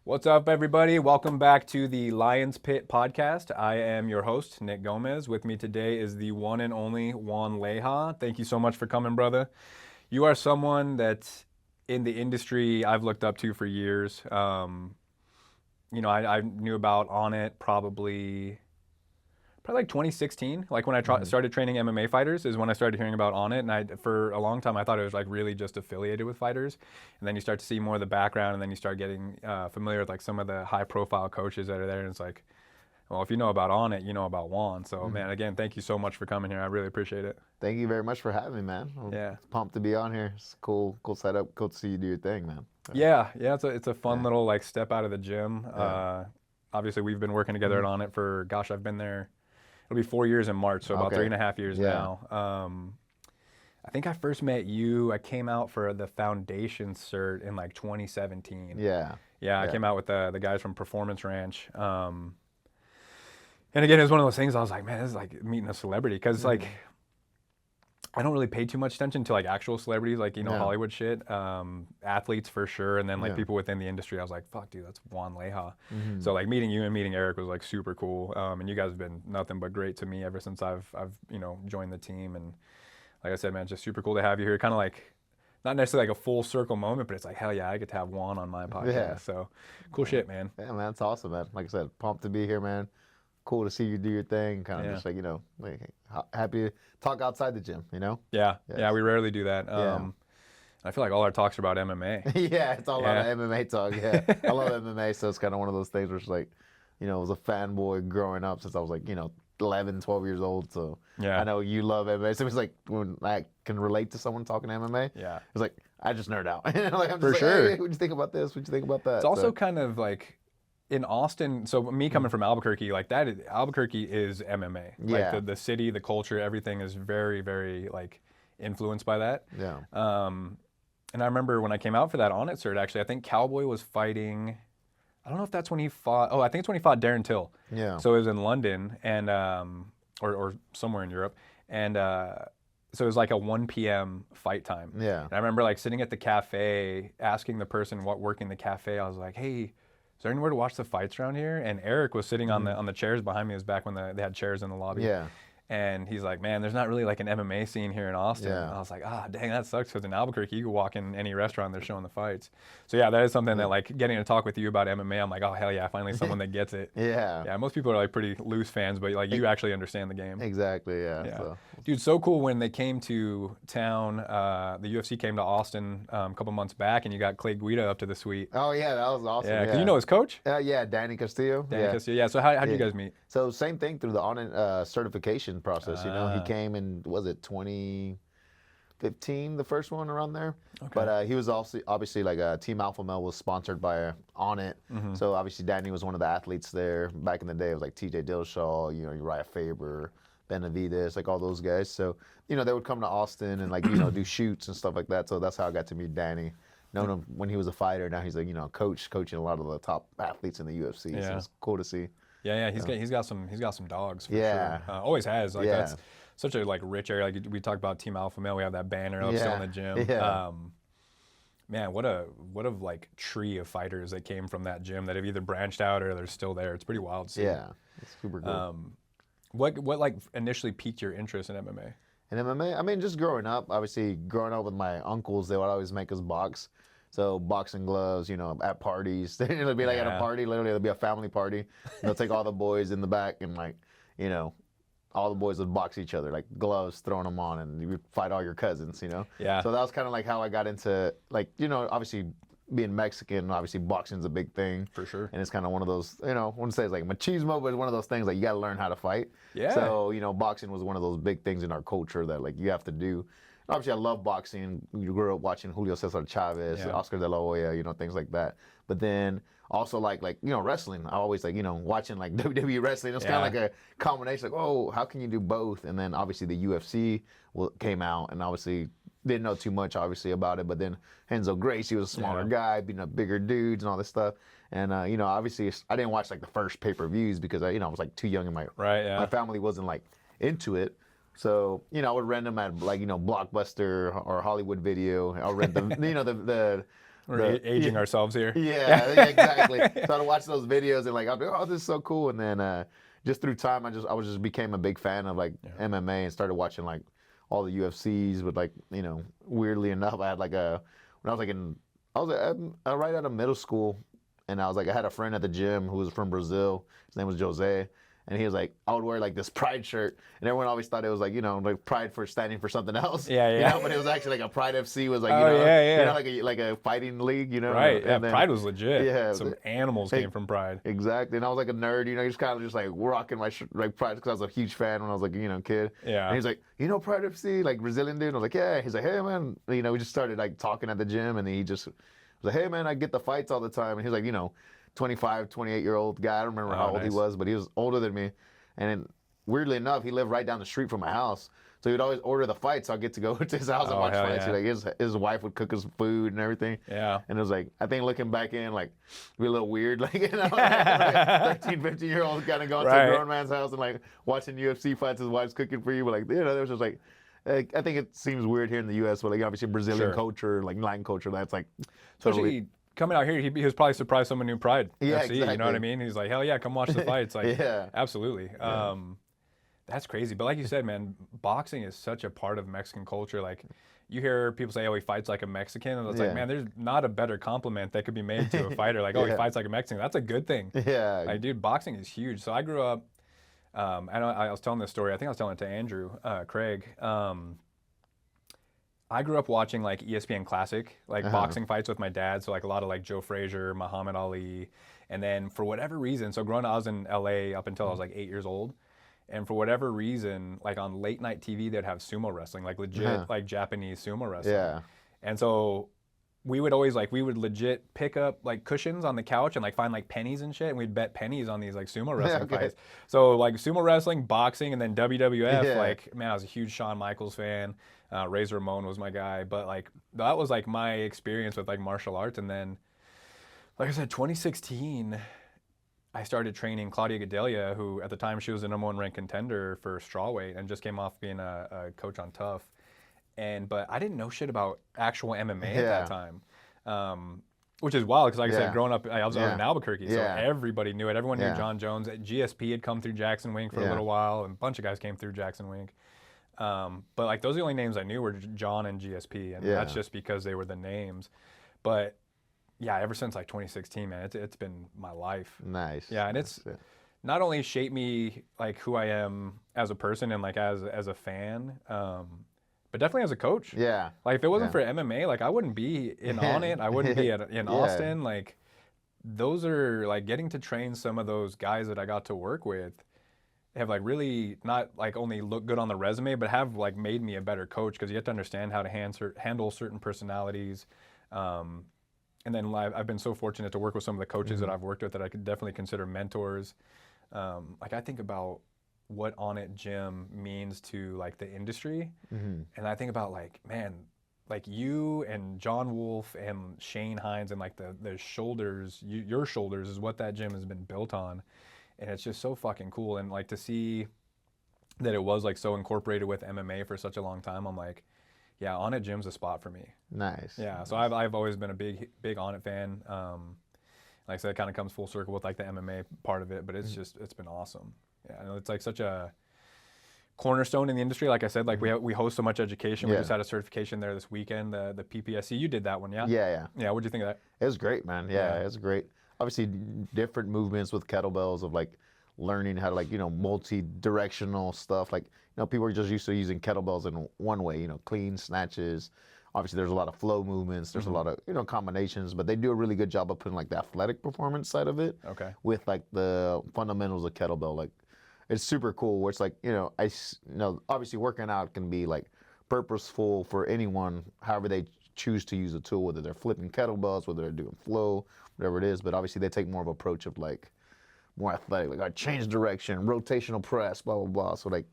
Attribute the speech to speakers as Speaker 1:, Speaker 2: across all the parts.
Speaker 1: What's up, everybody? Welcome back to the Lions Pit podcast. I am your host, Nick Gomez. With me today is the one and only Juan Leija. Thank you so much for coming, brother. You are someone that in the industry I've looked up to for years. I knew about Onnit probably like 2016, like when I started training MMA fighters is when I started hearing about Onnit, and for a long time I thought it was like really just affiliated with fighters, and then you start to see more of the background, and then you start getting familiar with like some of the high profile coaches that are there, and it's like, well, if you know about Onnit, you know about Juan. So man, again, thank you so much for coming here. I really appreciate it.
Speaker 2: Thank you very much for having me, man. I'm
Speaker 1: Yeah.
Speaker 2: pumped to be on here. It's cool setup. Cool to see you do your thing, man.
Speaker 1: Yeah, it's a fun little like step out of the gym. Obviously we've been working together at Onnit for, gosh, I've been there. It'll be 4 years in March, so about 3.5 years now. I think I first met you. I came out for the foundation cert in like 2017.
Speaker 2: Yeah.
Speaker 1: I came out with the guys from Performance Ranch. And again, it was one of those things I was like, man, this is like meeting a celebrity. Because like, I don't really pay too much attention to like actual celebrities, like, Hollywood shit. Athletes for sure. And then like people within the industry, I was like, fuck, dude, that's Juan Leija. So like meeting you and meeting Eric was like super cool. And you guys have been nothing but great to me ever since I've joined the team. And like I said, man, it's just super cool to have you here. Kind of like, not necessarily like a full circle moment, but it's like, hell yeah, I get to have Juan on my podcast.
Speaker 2: Yeah.
Speaker 1: So cool shit, man.
Speaker 2: Yeah, man, that's awesome, man. Like I said, pumped to be here, man. Cool to see you do your thing. Kind of just like, like, happy to talk outside the gym,
Speaker 1: Yeah,
Speaker 2: Yes.
Speaker 1: yeah, we rarely do that. I feel like all our talks are about MMA.
Speaker 2: Yeah, it's all about MMA talk. Yeah, I love MMA, so it's kind of one of those things where it's like, I was a fanboy growing up since I was like, 11, 12 years old. So I know you love MMA. So it's like when I can relate to someone talking MMA.
Speaker 1: Yeah,
Speaker 2: it's like I just nerd out. Like I'm just
Speaker 1: for
Speaker 2: like,
Speaker 1: sure.
Speaker 2: Hey, what'd you think about this? What'd you think about that?
Speaker 1: It's also kind of like in Austin. So me coming from Albuquerque, like that, Albuquerque is MMA.
Speaker 2: Yeah.
Speaker 1: Like the city, the culture, everything is very, very like influenced by that.
Speaker 2: Yeah.
Speaker 1: And I remember when I came out for that Onnit cert, actually, I think Cowboy was fighting. I don't know if that's when he fought. Oh, I think it's when he fought Darren Till.
Speaker 2: Yeah.
Speaker 1: So it was in London and or somewhere in Europe, and so it was like a 1 p.m. fight time.
Speaker 2: Yeah.
Speaker 1: And I remember like sitting at the cafe, asking the person what working the cafe. I was like, hey, is there anywhere to watch the fights around here? And Eric was sitting on the chairs behind me. It was back when they had chairs in the lobby.
Speaker 2: Yeah.
Speaker 1: And he's like, man, there's not really like an MMA scene here in Austin.
Speaker 2: Yeah.
Speaker 1: And I was like, dang, that sucks, because in Albuquerque, you can walk in any restaurant, they're showing the fights. So yeah, that is something that like getting to talk with you about MMA, I'm like, oh, hell yeah, finally someone that gets it.
Speaker 2: Yeah.
Speaker 1: Yeah, most people are like pretty loose fans, but like you actually understand the game.
Speaker 2: Exactly. Yeah.
Speaker 1: Yeah.
Speaker 2: So.
Speaker 1: Dude, so cool when they came to town. The UFC came to Austin a couple months back, and you got Clay Guida up to the suite.
Speaker 2: Oh yeah, that was awesome.
Speaker 1: Yeah, because you know his coach?
Speaker 2: Yeah, Danny Castillo.
Speaker 1: Danny Castillo. Yeah, so how did you guys meet?
Speaker 2: So same thing through the Onnit certification process. He came in, was it 2015, the first one around there? Okay. But he was also obviously like Team Alpha Male was sponsored by Onnit. So obviously Danny was one of the athletes there back in the day. It was like T.J. Dillashaw, Uriah Faber, Benavidez, like all those guys. So they would come to Austin and like do shoots and stuff like that. So that's how I got to meet Danny. Known him when he was a fighter. Now he's like coaching a lot of the top athletes in the UFC. So it's cool to see.
Speaker 1: Yeah, he's got some dogs for sure. Always has. Like that's such a like rich area. Like we talked about Team Alpha Male, we have that banner up still in the gym.
Speaker 2: Yeah.
Speaker 1: Man, what a like tree of fighters that came from that gym that have either branched out or they're still there. It's pretty wild to see.
Speaker 2: Yeah, it's super cool.
Speaker 1: What like initially piqued your interest in MMA?
Speaker 2: In MMA, I mean, just growing up. Obviously, growing up with my uncles, they would always make us box. So boxing gloves, at parties. It'll be like at a party, literally it'll be a family party. And they'll take all the boys in the back and like, all the boys would box each other, like gloves, throwing them on, and you would fight all your cousins,
Speaker 1: Yeah.
Speaker 2: So that was kind of like how I got into, like, obviously being Mexican, obviously boxing's a big thing.
Speaker 1: For sure.
Speaker 2: And it's kind of one of those, I wouldn't say it's like machismo, but it's one of those things like you got to learn how to fight.
Speaker 1: Yeah.
Speaker 2: So, boxing was one of those big things in our culture that like you have to do. Obviously, I love boxing. You grew up watching Julio Cesar Chavez, Oscar De La Hoya, things like that. But then also like wrestling. I always like watching like WWE wrestling. It's kind of like a combination. Like, oh, how can you do both? And then obviously the UFC came out, and obviously didn't know too much obviously about it. But then Renzo Gracie was a smaller guy, beating up bigger dudes and all this stuff. And obviously I didn't watch like the first pay-per-views because I was like too young and my family wasn't like into it. So, I would rent them at like, Blockbuster or Hollywood Video. I'll rent them, the
Speaker 1: We're aging ourselves here.
Speaker 2: Yeah, exactly. So I'd watch those videos and like, I'd be, oh, this is so cool. And then just through time, I just became a big fan of like MMA and started watching like all the UFCs. But like, you know, weirdly enough, I had like when I was like right out of middle school, and I had a friend at the gym who was from Brazil. His name was Jose. And he was like, I would wear like this Pride shirt, and everyone always thought it was like, you know, like Pride for standing for something else.
Speaker 1: Yeah, yeah.
Speaker 2: You know, but it was actually like a Pride FC was like, you know, like a fighting league, you know.
Speaker 1: Right.
Speaker 2: And
Speaker 1: yeah, Pride was legit.
Speaker 2: Yeah.
Speaker 1: Some animals came from Pride.
Speaker 2: Exactly. And I was like a nerd, you know, just kind of just like rocking my like Pride because I was a huge fan when I was like, you know, kid.
Speaker 1: Yeah.
Speaker 2: And he's like, you know, Pride FC, like Brazilian dude. And I was like, yeah. He's like, hey man, you know, we just started like talking at the gym, and he just was like, hey man, I get the fights all the time. And he's like, you know, 25, 28-year-old guy. I don't remember how old he was, but he was older than me. And then, weirdly enough, he lived right down the street from my house. So he'd always order the fights, so I'd get to go to his house and watch fights.
Speaker 1: Yeah.
Speaker 2: Like his wife would cook us food and everything.
Speaker 1: Yeah.
Speaker 2: And it was like, I think looking back in, like, it'd be a little weird. Like, you know, like 13, 15-year-old kind of going to a grown man's house and like watching UFC fights, his wife's cooking for you. But like, you know, there was just like, I think it seems weird here in the U.S., but like obviously Brazilian culture, like Latin culture, that's like
Speaker 1: totally. Coming out here, he was probably surprised someone knew Pride FC.
Speaker 2: Exactly.
Speaker 1: You know what I mean? He's like, hell yeah, come watch the fights. Like,
Speaker 2: yeah.
Speaker 1: Absolutely. Yeah. That's crazy. But like you said, man, boxing is such a part of Mexican culture. Like, you hear people say, oh, he fights like a Mexican. And it's like, man, there's not a better compliment that could be made to a fighter. Like, oh, he fights like a Mexican. That's a good thing.
Speaker 2: Yeah.
Speaker 1: Like, dude, boxing is huge. So I grew up, I was telling this story. I think I was telling it to Andrew, Craig. I grew up watching like ESPN Classic, like boxing fights with my dad. So like a lot of like Joe Frazier, Muhammad Ali. And then for whatever reason, so growing up, I was in LA up until I was like 8 years old. And for whatever reason, like on late night TV, they'd have sumo wrestling, like legit like Japanese sumo wrestling.
Speaker 2: Yeah.
Speaker 1: And so we would always like, we would legit pick up like cushions on the couch and like find like pennies and shit. And we'd bet pennies on these like sumo wrestling fights. So like sumo wrestling, boxing, and then WWF, like, man, I was a huge Shawn Michaels fan. Razor Ramon was my guy. But like, that was like my experience with like martial arts. And then, like I said, 2016, I started training Claudia Gadelia, who at the time she was the #1 ranked contender for strawweight and just came off being a coach on Tough. But I didn't know shit about actual MMA at that time, which is wild because, like I said, growing up, I was in Albuquerque, so everybody knew it. Everyone knew John Jones. GSP had come through Jackson Wink for a little while, and a bunch of guys came through Jackson Wink. But like those are the only names I knew were John and GSP, and that's just because they were the names. But yeah, ever since like 2016, man, it's been my life.
Speaker 2: Nice.
Speaker 1: Yeah, and it's not only shaped me like who I am as a person and like as a fan, but definitely as a coach.
Speaker 2: Yeah.
Speaker 1: Like if it wasn't for MMA, like I wouldn't be in Onnit. I wouldn't be in Austin. Like those are like getting to train some of those guys that I got to work with have like really not like only look good on the resume, but have like made me a better coach because you have to understand how to handle certain personalities. And then I've been so fortunate to work with some of the coaches that I've worked with that I could definitely consider mentors. Like I think about what Onnit Gym means to like the industry, and I think about like, man, like you and John Wolf and Shane Hines and like the shoulders, your shoulders is what that gym has been built on, and it's just so fucking cool. And like to see that it was like so incorporated with MMA for such a long time, I'm like, yeah, Onnit Gym's a spot for me.
Speaker 2: Nice.
Speaker 1: Yeah, so I've always been a big Onnit fan. Like I said, it kind of comes full circle with like the MMA part of it, but it's just it's been awesome. Yeah, I know it's like such a cornerstone in the industry. Like I said, like we host so much education. We just had a certification there this weekend, the PPSC. You did that one, yeah? Yeah. What'd you think of that?
Speaker 2: It was great, man. Yeah, it was great. Obviously, different movements with kettlebells of like learning how to like, you know, multi-directional stuff. Like, you know, people are just used to using kettlebells in one way, you know, clean snatches. Obviously, there's a lot of flow movements. There's a lot of, you know, combinations, but they do a really good job of putting like the athletic performance side of it with like the fundamentals of kettlebell. Like, it's super cool where it's like, you know, obviously working out can be like purposeful for anyone, however they choose to use a tool, whether they're flipping kettlebells, whether they're doing flow, whatever it is. But obviously, they take more of an approach of like more athletic, like I change direction, rotational press, blah, blah, blah. So like,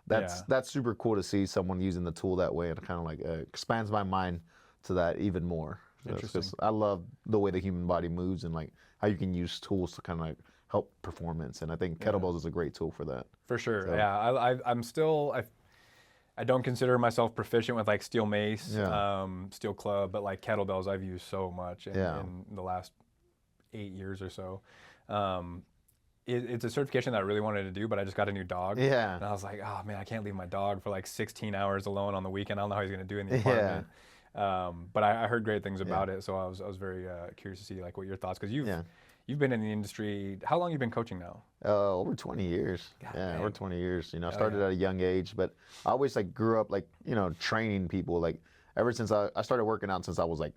Speaker 2: that's super cool to see someone using the tool that way, and kind of like expands my mind to that even more. So
Speaker 1: Interesting.
Speaker 2: I love the way the human body moves and like how you can use tools to kind of like help performance, and I think kettlebells is a great tool for that.
Speaker 1: For sure. So. Yeah, I'm still. I don't consider myself proficient with like steel mace,
Speaker 2: Yeah.
Speaker 1: steel club, but like kettlebells I've used so much
Speaker 2: Yeah.
Speaker 1: in the last 8 years or so. Um, it's a certification that I really wanted to do, but I just got a new dog.
Speaker 2: Yeah.
Speaker 1: And I was like, oh man, I can't leave my dog for like 16 hours alone on the weekend. I don't know how he's going to do in the
Speaker 2: Yeah.
Speaker 1: apartment. But I heard great things about
Speaker 2: Yeah.
Speaker 1: it, so I was very curious to see like what your thoughts, because
Speaker 2: Yeah.
Speaker 1: you've been in the industry. How long you been coaching now?
Speaker 2: Over 20 years.
Speaker 1: God
Speaker 2: Yeah,
Speaker 1: dang.
Speaker 2: over 20 years. You know, I
Speaker 1: Hell
Speaker 2: started
Speaker 1: yeah.
Speaker 2: at a young age, but I always like grew up like, you know, training people. Like ever since I started working out since I was like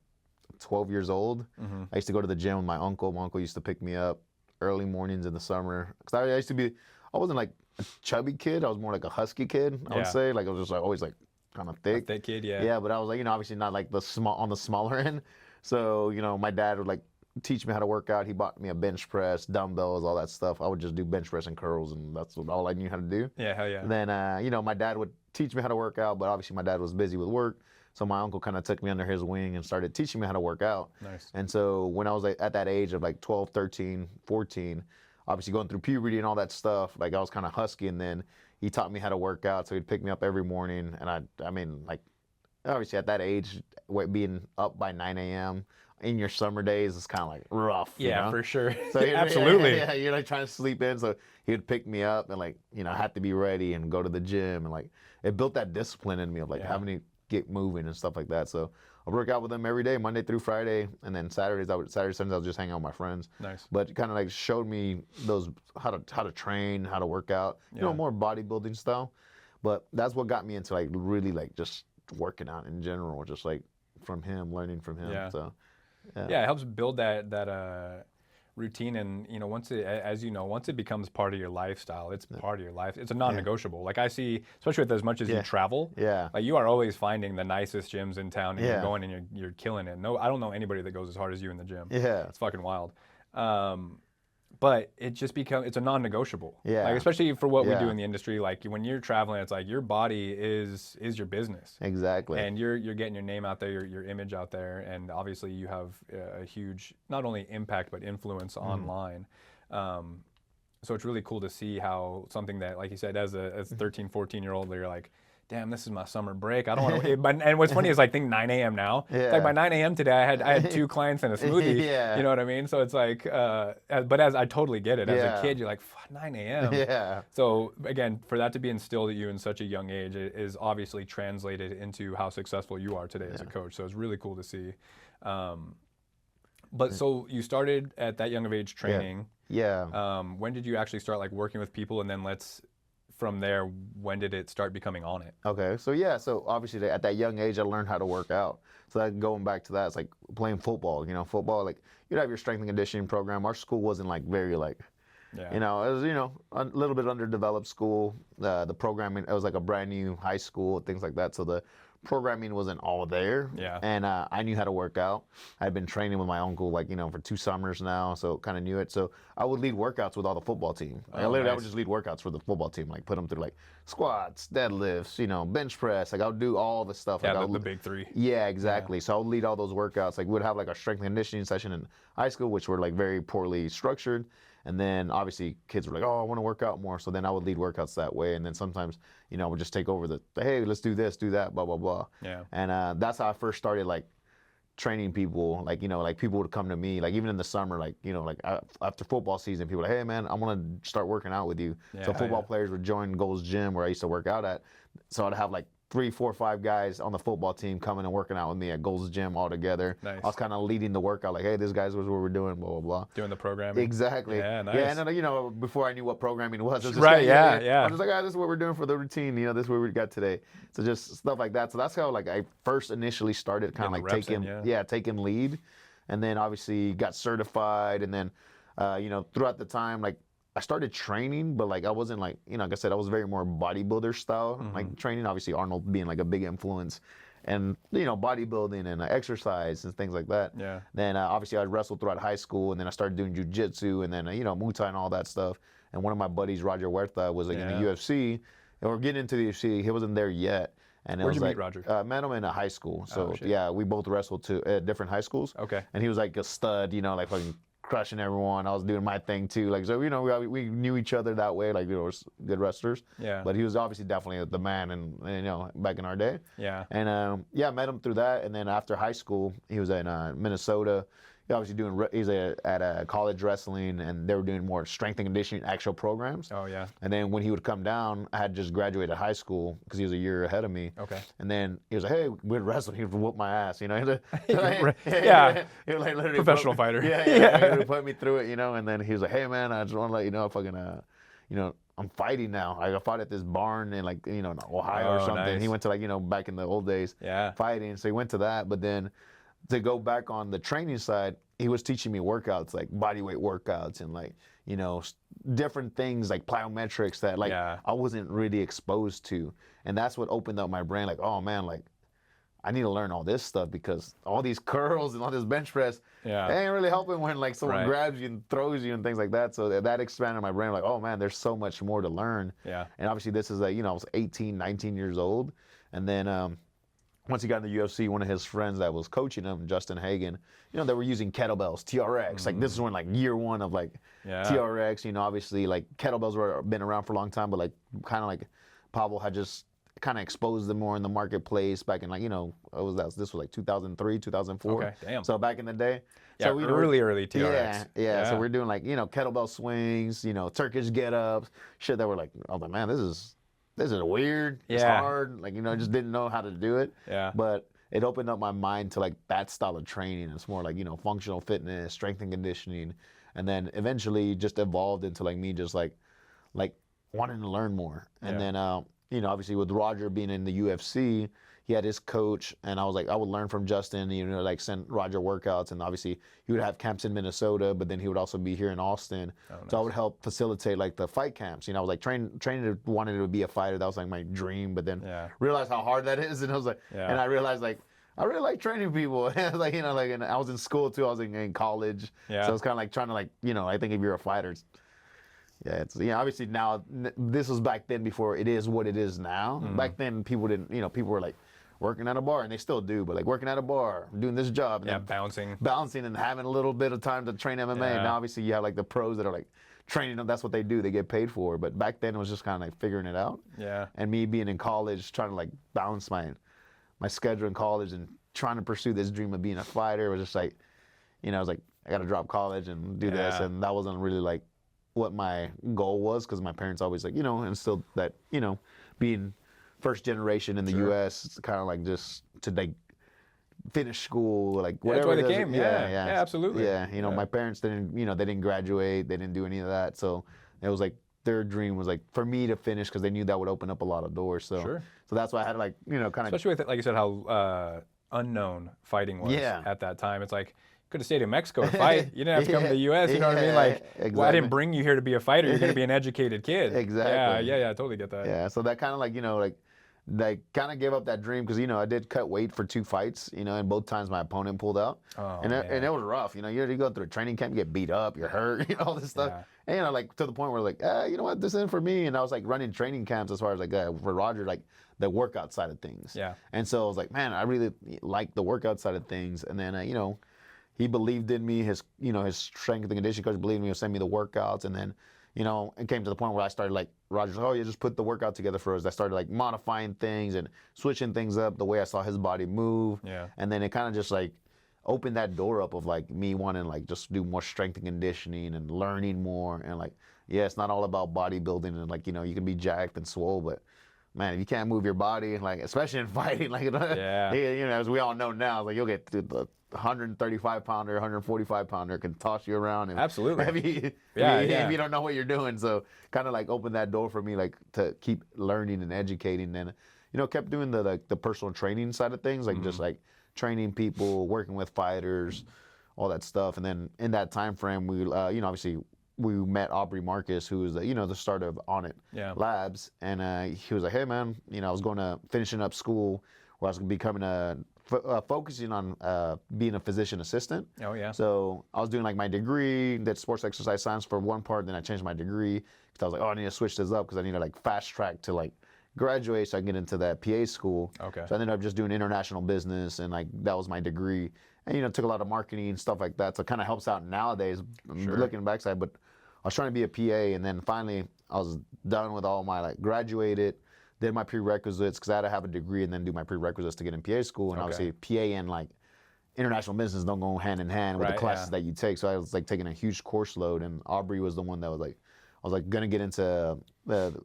Speaker 2: 12 years old.
Speaker 1: Mm-hmm.
Speaker 2: I used to go to the gym with my uncle. My uncle used to pick me up early mornings in the summer. Cause I used to be, I wasn't like a chubby kid. I was more like a husky kid, I would
Speaker 1: Yeah.
Speaker 2: say. Like I was just like always like kind of thick.
Speaker 1: That kid, yeah.
Speaker 2: Yeah, but I was like, you know, obviously not like the small on the smaller end. So, you know, my dad would like teach me how to work out. He bought me a bench press, dumbbells, all that stuff. I would just do bench press and curls, and that's all I knew how to do.
Speaker 1: Yeah, hell yeah.
Speaker 2: And then, you know, my dad would teach me how to work out, but obviously my dad was busy with work. So my uncle kind of took me under his wing and started teaching me how to work out.
Speaker 1: Nice.
Speaker 2: And so when I was like, at that age of like 12, 13, 14, obviously going through puberty and all that stuff, like I was kind of husky. And then he taught me how to work out. So he'd pick me up every morning. And I mean, like, obviously at that age, being up by 9 a.m. in your summer days is kind of like rough.
Speaker 1: Yeah,
Speaker 2: you know?
Speaker 1: for sure.
Speaker 2: So
Speaker 1: Absolutely.
Speaker 2: yeah, you're like trying to sleep in. So he would pick me up and like, you know, I had to be ready and go to the gym. And like, it built that discipline in me of like
Speaker 1: Yeah.
Speaker 2: having to get moving and stuff like that. So I work out with them every day, Monday through Friday. And then Saturday, Sundays, I would just hang out with my friends.
Speaker 1: Nice.
Speaker 2: But it kind of like showed me those, how to train, how to work out, you know,
Speaker 1: Yeah.
Speaker 2: more bodybuilding style. But that's what got me into like really like just working out in general, just like from him, learning from him.
Speaker 1: Yeah.
Speaker 2: So
Speaker 1: Yeah, it helps build that routine, and you know, once it becomes part of your lifestyle, it's part of your life. It's a non-negotiable. Like I see, especially with as much as you travel,
Speaker 2: Yeah.
Speaker 1: like you are always finding the nicest gyms in town, and you're
Speaker 2: Yeah.
Speaker 1: going and you're killing it. No, I don't know anybody that goes as hard as you in the gym.
Speaker 2: Yeah.
Speaker 1: It's fucking wild. But it just it's a non-negotiable.
Speaker 2: Yeah.
Speaker 1: Like especially for what we do
Speaker 2: Yeah.
Speaker 1: in the industry, like when you're traveling, it's like your body is your business.
Speaker 2: Exactly.
Speaker 1: And you're getting your name out there, your image out there, and obviously you have a huge not only impact but influence online. So it's really cool to see how something that, like you said, as a 13, 14-year-old, you're like, damn, this is my summer break. I don't want to. And what's funny is, like, think 9 a.m. now.
Speaker 2: Yeah.
Speaker 1: It's like by 9 a.m. today, I had 2 clients and a smoothie.
Speaker 2: Yeah.
Speaker 1: You know what I mean? So it's like, but as I totally get it. As
Speaker 2: Yeah.
Speaker 1: a kid, you're like, 9 a.m.
Speaker 2: Yeah.
Speaker 1: So again, for that to be instilled at you in such a young age, it is obviously translated into how successful you are today as a coach. So it's really cool to see. But so you started at that young of age training.
Speaker 2: Yeah.
Speaker 1: When did you actually start like working with people, and then from there, when did it start becoming on it?
Speaker 2: Okay. So yeah. So obviously at that young age, I learned how to work out. So that going back to that, it's like playing football. You know, football, like you'd have your strength and conditioning program. Our school wasn't like very like,
Speaker 1: Yeah.
Speaker 2: you know, it was, you know, a little bit underdeveloped school. The programming, it was like a brand new high school, things like that. So the programming wasn't all there.
Speaker 1: Yeah.
Speaker 2: And I knew how to work out. I'd been training with my uncle, like, you know, for 2 summers now, so kind of knew it. So I would lead workouts with all the football team. Like, I would
Speaker 1: nice.
Speaker 2: just lead workouts for the football team, like put them through like squats, deadlifts, you know, bench press. Like I would do all the stuff.
Speaker 1: Yeah,
Speaker 2: like,
Speaker 1: the big 3.
Speaker 2: Yeah, exactly. So I would lead all those workouts. Like we'd have like a strength and conditioning session in high school, which were like very poorly structured. And then obviously kids were like, oh, I want to work out more. So then I would lead workouts that way. And then sometimes, you know, I would just take over hey, let's do this, do that, blah, blah, blah.
Speaker 1: Yeah.
Speaker 2: And that's how I first started like training people. Like, you know, like people would come to me, like even in the summer, like, you know, like after football season, people were like, hey man, I want to start working out with you.
Speaker 1: Yeah,
Speaker 2: so football players would join Gold's Gym where I used to work out at. So I'd have like 3, 4, 5 guys on the football team coming and working out with me at Gold's Gym all together.
Speaker 1: Nice.
Speaker 2: I was kind of leading the workout, like, hey, this guy's what we're doing, blah, blah, blah.
Speaker 1: Doing the programming.
Speaker 2: Exactly.
Speaker 1: Yeah, nice.
Speaker 2: Yeah, and then, you know, before I knew what programming was, I was just
Speaker 1: Right,
Speaker 2: like,
Speaker 1: yeah.
Speaker 2: I was just like, this is what we're doing for the routine. You know, this is what we got today. So just stuff like that. So that's how like I first initially started kind of like taking lead, and then obviously got certified, and then, you know, throughout the time, like I started training, but like I wasn't like, you know, like I said, I was very more bodybuilder style, like training. Obviously Arnold being like a big influence, and you know, bodybuilding and exercise and things like that.
Speaker 1: Yeah.
Speaker 2: Then obviously I wrestled throughout high school, and then I started doing jujitsu, and then you know, Muay Thai and all that stuff. And one of my buddies, Roger Huerta, was like in the UFC, and we're getting into the UFC. He wasn't there yet. And it
Speaker 1: Where'd
Speaker 2: was
Speaker 1: you
Speaker 2: like,
Speaker 1: meet Roger?
Speaker 2: met him in a high school. So
Speaker 1: shit.
Speaker 2: yeah, we both wrestled at different high schools.
Speaker 1: Okay.
Speaker 2: And he was like a stud, you know, like fucking crushing everyone. I was doing my thing too. Like, so, you know, we knew each other that way. Like, you know, we're good wrestlers.
Speaker 1: Yeah.
Speaker 2: But he was obviously definitely the man, and you know, back in our day.
Speaker 1: Yeah.
Speaker 2: And yeah, I met him through that. And then after high school, he was in Minnesota. He obviously he's at a college wrestling, and they were doing more strength and conditioning actual programs.
Speaker 1: Oh yeah.
Speaker 2: And then when he would come down, I had just graduated high school because he was a year ahead of me.
Speaker 1: Okay.
Speaker 2: And then he was like, "Hey, we'd wrestle." He would whoop my ass, you know.
Speaker 1: Yeah.
Speaker 2: He would like literally
Speaker 1: Professional fighter.
Speaker 2: Yeah. He would put me through it, you know. And then he was like, "Hey, man, I just want to let you know if I can, you know, I'm fighting now. I fought at this barn in like, you know, in Ohio or something."
Speaker 1: Nice.
Speaker 2: He went to like, you know, back in the old days, fighting. So he went to that, but then to go back on the training side, he was teaching me workouts, like bodyweight workouts and like, you know, different things like plyometrics that like I wasn't really exposed to. And that's what opened up my brain. Like, oh man, like I need to learn all this stuff because all these curls and all this bench press, they ain't really helping when like someone grabs you and throws you and things like that. So that expanded my brain. Like, oh man, there's so much more to learn.
Speaker 1: Yeah.
Speaker 2: And obviously this is like, you know, I was 18, 19 years old. And then, once he got in the UFC, one of his friends that was coaching him, Justin Hagen, you know, they were using kettlebells, TRX. Like this is when like year one of like TRX, you know, obviously like kettlebells were been around for a long time, but like kind of like Pablo had just kind of exposed them more in the marketplace back in like, you know, this was like 2003, 2004.
Speaker 1: Okay, damn.
Speaker 2: So back in the day.
Speaker 1: Yeah,
Speaker 2: so we
Speaker 1: early TRX.
Speaker 2: Yeah. So we're doing like, you know, kettlebell swings, you know, Turkish get-ups, shit that were like, oh man, this is weird. It's hard. Like, you know, I just didn't know how to do it.
Speaker 1: Yeah.
Speaker 2: But it opened up my mind to like that style of training. It's more like, you know, functional fitness, strength and conditioning. And then eventually just evolved into like me just like wanting to learn more. And then, you know, obviously with Roger being in the UFC, he had his coach, and I was like, I would learn from Justin, you know, like send Roger workouts, and obviously he would have camps in Minnesota, but then he would also be here in Austin. Oh, nice. So I would help facilitate like the fight camps. You know, I was like training wanted to be a fighter. That was like my dream, but then realized how hard that is, and I was like, and I realized like I really like training people. Like, you know, like, and I was in school too. I was in college, so it's kind of like trying to like, you know, I think if you're a fighter, it's obviously now this was back then before it is what it is now. Back then people didn't, you know, people were like working at a bar, and they still do, but like working at a bar, doing this job, and bouncing and having a little bit of time to train MMA. And now obviously you have like the pros that are like training them. That's what they do. They get paid for. But back then it was just kind of like figuring it out. Yeah. And me being in college, trying to like balance my schedule in college and trying to pursue this dream of being a fighter was just like, you know, I was like, I got to drop college and do this, and that wasn't really like what my goal was, because my parents always like, you know, instilled that, you know, being first generation in the U.S., it's kind of like just to like finish school, like whatever.
Speaker 1: That's why they came. Yeah, absolutely.
Speaker 2: Yeah, you know, my parents didn't, you know, they didn't graduate, they didn't do any of that, so it was like their dream was like for me to finish, because they knew that would open up a lot of doors. So, so that's why I had to like, you know, kind of,
Speaker 1: especially with like you said, how unknown fighting was at that time. It's like, could have stayed in Mexico and fight. You didn't have to come to the U.S. You know what I mean? Like, well, I didn't bring you here to be a fighter. You're going to be an educated kid.
Speaker 2: Exactly.
Speaker 1: Yeah, I totally get that.
Speaker 2: Yeah, so that kind of like, you know, like kind of gave up that dream, because, you know, I did cut weight for 2 fights, you know, and both times my opponent pulled out. Oh, and it was rough. You know, you go through a training camp, you get beat up, you're hurt, you know, all this stuff. Yeah. And, you know, like to the point where like, you know what, this isn't for me. And I was like running training camps as far as like for Roger, like the workout side of things. Yeah. And so I was like, man, I really like the workout side of things. And then, you know, he believed in me. His strength and conditioning coach believed in me. He'll send me the workouts, and then, you know, it came to the point where I started like, Roger's like, oh, you just put the workout together for us. I started like modifying things and switching things up the way I saw his body move. Yeah. And then it kind of just like opened that door up of like me wanting like just do more strength and conditioning and learning more. And like, yeah, it's not all about bodybuilding and like, you know, you can be jacked and swole, but man, if you can't move your body, like especially in fighting, like, you know, as we all know now, like you'll get the 135 pounder, 145 pounder can toss you around. And
Speaker 1: absolutely.
Speaker 2: If you don't know what you're doing. So kind of like opened that door for me, like to keep learning and educating. And, you know, kept doing the personal training side of things, like just like training people, working with fighters, all that stuff. And then in that time frame, we, you know, obviously we met Aubrey Marcus, who was, you know, the start of Onnit Labs. And he was like, hey, man, you know, I was finishing up school where I was becoming focusing on being a physician assistant. Oh, yeah. So I was doing like my degree, did sports exercise science for one part, then I changed my degree because I was like, oh, I need to switch this up because I need to like fast track to like graduate so I can get into that PA school. Okay. So I ended up just doing international business, and like that was my degree. and, you know, took a lot of marketing and stuff like that. So it kind of helps out nowadays, looking backside. But I was trying to be a PA, and then finally I was done with all my, like, graduated, did my prerequisites, because I had to have a degree and then do my prerequisites to get in PA school. And obviously PA and, like, international business don't go hand in hand with the classes that you take. So I was, like, taking a huge course load, and Aubrey was the one that was like, I was like going to get into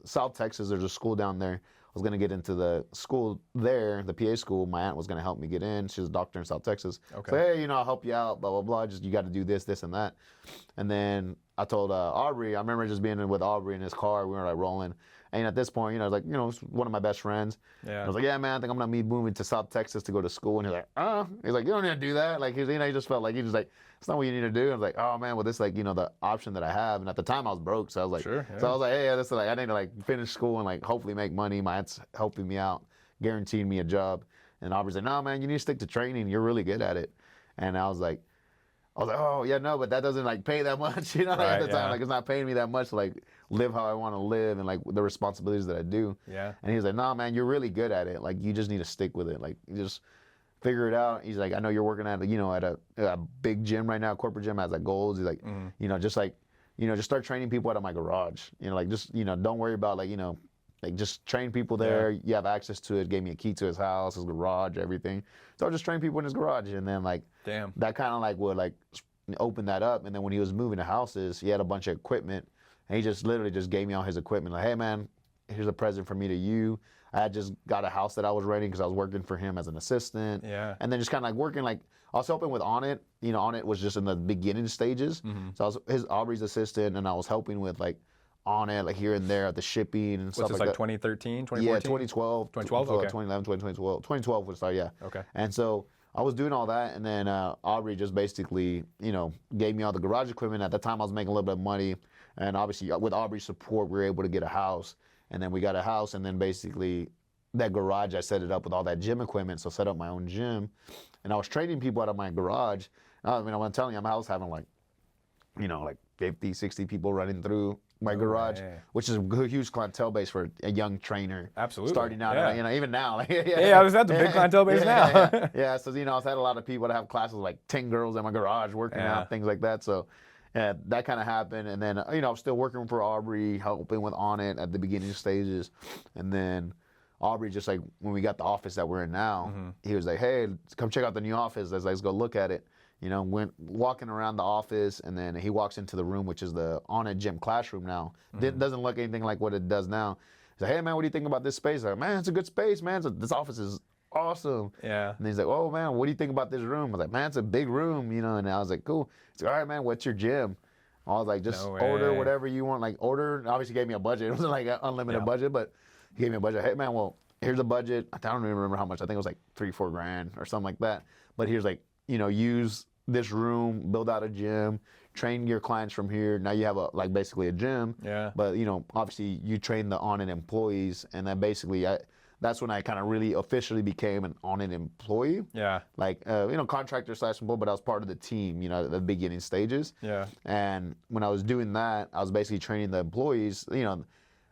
Speaker 2: South Texas. There's a school down there. I was going to get into the school there, the PA school. My aunt was going to help me get in. She's a doctor in South Texas. So, hey, you know, I'll help you out, blah, blah, blah. Just, you got to do this, this, and that. And then I told Aubrey, I remember just being with Aubrey in his car. We were, like, rolling. And at this point, you know, I was like, you know, it's one of my best friends. I was like, yeah, man, I think I'm going to be moving to South Texas to go to school. And he's like, he's like, you don't need to do that. Like, you know, he just felt like, he was like, it's not what you need to do. I was like, oh, man, well, this is, like, you know, the option that I have. And at the time, I was broke. So I was like, so I was like, hey, this is like, I need to, like, finish school and, like, hopefully make money. My aunt's helping me out, guaranteeing me a job. And Aubrey's like, no, man, you need to stick to training. You're really good at it. And I was like, oh, yeah, no, but that doesn't, like, pay that much, you know, at the time. Like, it's not paying me that much to, like, live how I want to live and, like, the responsibilities that I do. And he was like, no, man, you're really good at it. Like, you just need to stick with it. Like, you just figure it out. He's like, I know you're working at, you know, at a big gym right now, corporate gym, has, like, goals. He's like, you know, just, like, you know, just start training people out of my garage. You know, like, just, you know, don't worry about, like, you know, like, just train people there. You have access to it. Gave me a key to his house, his garage, everything. So I just train people in his garage. And then, like, that kind of, like, would, like, open that up. And then when he was moving to houses, he had a bunch of equipment. And he just literally just gave me all his equipment. Like, hey, man, here's a present from me to you. I had just got a house that I was renting because I was working for him as an assistant. And then just kind of, like, working, like, I was helping with Onnit. You know, Onnit was just in the beginning stages. So I was Aubrey's assistant, and I was helping with, like, Onnit, like, here and there at the shipping and stuff like that.
Speaker 1: What's this, like, 2013, 2014?
Speaker 2: Yeah, 2012.
Speaker 1: 2012, okay.
Speaker 2: 2011, 2012. 2012 was start, yeah. And so I was doing all that, and then Aubrey just basically, you know, gave me all the garage equipment. At the time, I was making a little bit of money, and obviously with Aubrey's support, we were able to get a house. And then we got a house, and then basically that garage, I set it up with all that gym equipment, so I set up my own gym. And I was training people out of my garage. I mean, I'm telling you, I was having, like, you know, like 50, 60 people running through my garage, which is a huge clientele base for a young trainer.
Speaker 1: Absolutely.
Speaker 2: Starting out, you know, even now. Like,
Speaker 1: I was at the big clientele base now.
Speaker 2: So, you know, I've had a lot of people that have classes, like 10 girls in my garage working out, things like that. So, that kind of happened. And then, you know, I was still working for Aubrey, helping with Onnit at the beginning stages. And then Aubrey, just like when we got the office that we're in now, he was like, hey, come check out the new office. Let's go look at it. You know, went walking around the office, and then he walks into the room, which is the Onnit Gym classroom now. Doesn't look anything like what it does now. He's like, hey, man, what do you think about this space? I'm like, man, it's a good space, man. This office is awesome. And he's like, oh, man, what do you think about this room? I was like, man, it's a big room, you know. And I was like, cool. He's like, all right, man, what's your gym? I was like, just order whatever you want. Like, order. Obviously, he gave me a budget. It wasn't like an unlimited budget, but he gave me a budget. Hey, man, well, here's a budget. I don't even remember how much. I think it was like $3-4 grand or something like that. But here's, like, you know, use this room, build out a gym, train your clients from here. Now you have like basically a gym. But, you know, obviously you train the Onnit employees, and then basically that's when I kind of really officially became an Onnit employee. Like, you know, contractor / employee, but I was part of the team, you know, at the beginning stages. And when I was doing that, I was basically training the employees. You know,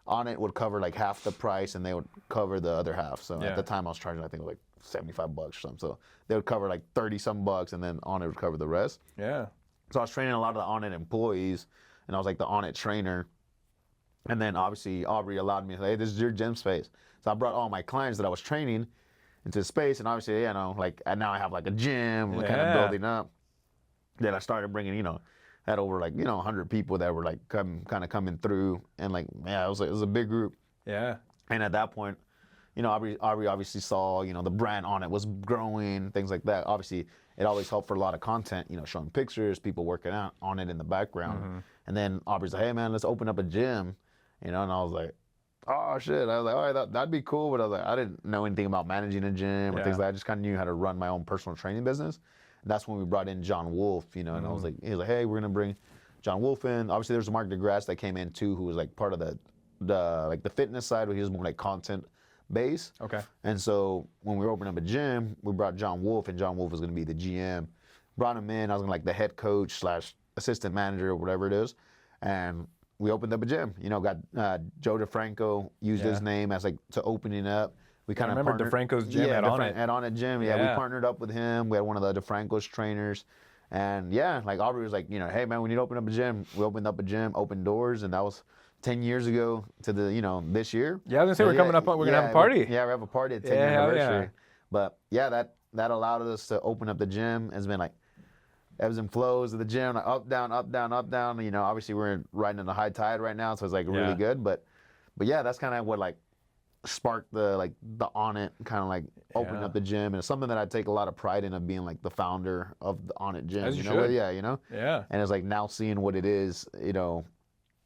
Speaker 2: Onnit would cover like half the price, and they would cover the other half. So at the time I was charging, I think, like $75 or something. So they would cover like 30-some bucks, and then Onnit would cover the rest. So I was training a lot of the Onnit employees, and I was like the Onnit trainer. And then obviously Aubrey allowed me to say, hey, this is your gym space. So I brought all my clients that I was training into the space, and obviously, you know, like, and now I have like a gym, kind of building up. Then I started bringing, you know, had over like, you know, 100 people that were like coming through, and like, yeah, it was a big group. And at that point, you know, Aubrey obviously saw, you know, the brand Onnit was growing, things like that. Obviously, it always helped for a lot of content, you know, showing pictures, people working out on it in the background. And then Aubrey's like, hey, man, let's open up a gym, you know, and I was like, oh, shit. I was like, all right, that'd be cool. But I was like, I didn't know anything about managing a gym or things like that. I just kind of knew how to run my own personal training business. And that's when we brought in John Wolf, you know, and I was like, he was like, hey, we're going to bring John Wolf in. Obviously, there's Mark DeGrasse that came in, too, who was like part of the fitness side, where he was more like content base. And so when we were opening up a gym, we brought John Wolf, and John Wolf was going to be the GM. Brought him in. I was gonna like the head coach / assistant manager or whatever it is. And we opened up a gym. You know, got Joe DeFranco used his name as like to opening up. we kind of
Speaker 1: remember DeFranco's gym at Onnit.
Speaker 2: At Onnit Gym. Yeah, we partnered up with him. We had one of the DeFranco's trainers. And yeah, like Aubrey was like, hey man, we need to open up a gym. We opened up a gym, opened doors, and that was 10 years ago to the, this year.
Speaker 1: Yeah, I was gonna say we're coming up on, we're gonna have a party.
Speaker 2: We have a party at 10 year anniversary. But yeah, that allowed us to open up the gym. It's been like ebbs and flows of the gym, like up, down, up, down, up, down. Obviously we're riding in the high tide right now, so it's like really good. But yeah, that's kind of what like sparked the Onnit kind of like opening up the gym, and it's something that I take a lot of pride in, of being like the founder of the Onnit Gym.
Speaker 1: As you should.
Speaker 2: Yeah. And it's like now seeing what it is,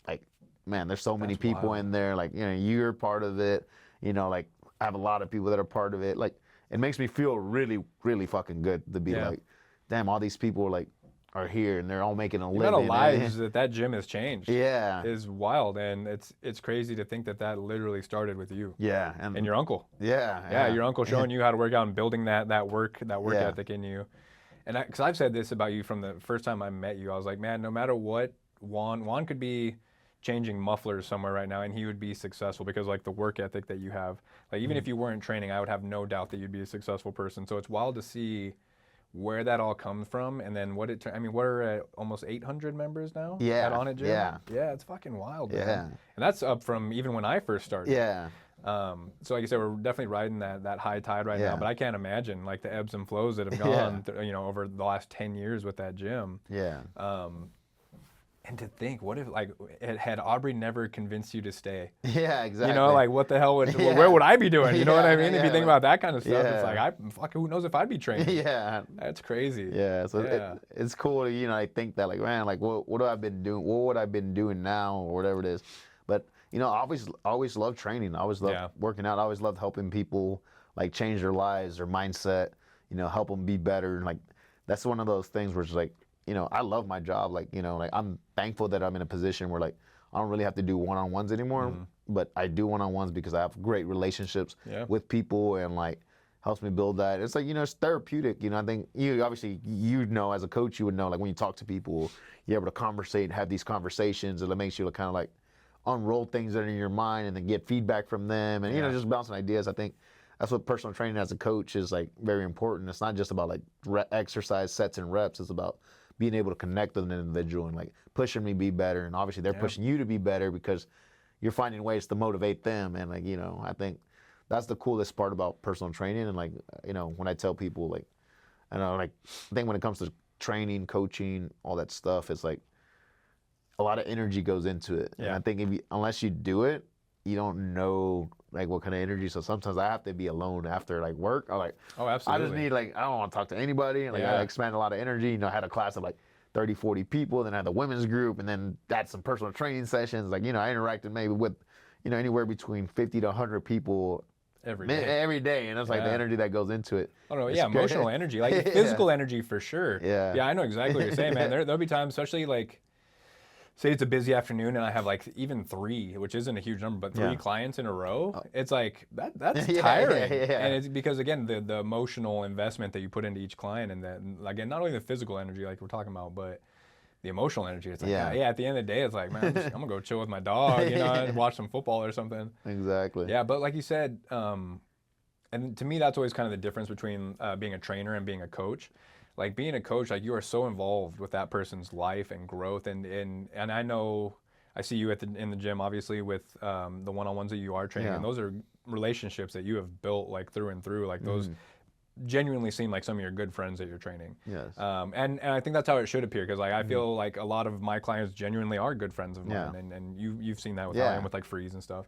Speaker 2: like man, there's so many people in there. Like you're part of it. Like I have a lot of people that are part of it. Like it makes me feel really, really fucking good to be like, damn, all these people are here and they're all making a living.
Speaker 1: The amount of lives that gym has changed is wild, and it's crazy to think that literally started with you.
Speaker 2: Yeah,
Speaker 1: and your uncle.
Speaker 2: Yeah,
Speaker 1: your uncle showing you how to work out and building that work ethic in you. And because I've said this about you from the first time I met you, I was like, man, no matter what, Juan could be changing mufflers somewhere right now and he would be successful because like the work ethic that you have. Like even if you weren't training, I would have no doubt that you'd be a successful person. So it's wild to see where that all comes from, and then we're at almost 800 members now at Onnit Gym. Yeah, it's fucking wild, man. And that's up from even when I first started. So like I said, we're definitely riding that high tide right now, but I can't imagine like the ebbs and flows that have gone over the last 10 years with that gym. And to think, what if like had Aubrey never convinced you to stay?
Speaker 2: Yeah, exactly.
Speaker 1: Like what the hell where would I be doing? You know what I mean? If you think about that kind of stuff, it's like who knows if I'd be training? That's crazy.
Speaker 2: So it's cool to I think that like, man, like what have I been doing? What would I been doing now or whatever it is? But I always loved training. I always loved working out. I always loved helping people like change their lives, their mindset. Help them be better. And like that's one of those things where it's like, I love my job. Like, like I'm thankful that I'm in a position where like I don't really have to do one-on-ones anymore, but I do one-on-ones because I have great relationships with people and like helps me build that. It's like, it's therapeutic. I think obviously as a coach, you would know like when you talk to people, you're able to conversate, have these conversations, and it makes you kind of like unroll things that are in your mind and then get feedback from them and, just bouncing ideas. I think that's what personal training as a coach is like very important. It's not just about like exercise sets and reps. It's about being able to connect with an individual and like pushing me to be better. And obviously they're pushing you to be better because you're finding ways to motivate them. And like, I think that's the coolest part about personal training. And like, when I tell people like, I think when it comes to training, coaching, all that stuff, it's like a lot of energy goes into it. And I think unless you do it, you don't know like what kind of energy. So sometimes I have to be alone after like work. I'm like,
Speaker 1: oh, absolutely.
Speaker 2: I just need like, I don't want to talk to anybody. Like I expend a lot of energy. I had a class of like 30, 40 people. Then I had the women's group, and then had some personal training sessions. Like, I interacted maybe with, anywhere between 50 to 100 people every day. And it's like the energy that goes into it.
Speaker 1: Oh no, emotional energy, like physical energy for sure. Yeah, I know exactly what you're saying, man. There'll be times, especially like, say it's a busy afternoon and I have like even 3, which isn't a huge number, but 3 clients in a row, it's like that's tiring. And it's because again, the emotional investment that you put into each client, and then again, not only the physical energy like we're talking about, but the emotional energy. It's like, at the end of the day, it's like, man, I'm gonna go chill with my dog, and watch some football or something.
Speaker 2: Exactly.
Speaker 1: Yeah, but like you said, and to me, that's always kind of the difference between being a trainer and being a coach. Like being a coach, like you are so involved with that person's life and growth, and I know I see you in the gym obviously with the one-on-ones that you are training, and those are relationships that you have built like through and through. Like those genuinely seem like some of your good friends that you're training.
Speaker 2: Yes.
Speaker 1: And I think that's how it should appear, because like I feel like a lot of my clients genuinely are good friends of mine, and you've seen that with how I am with like Freeze and stuff.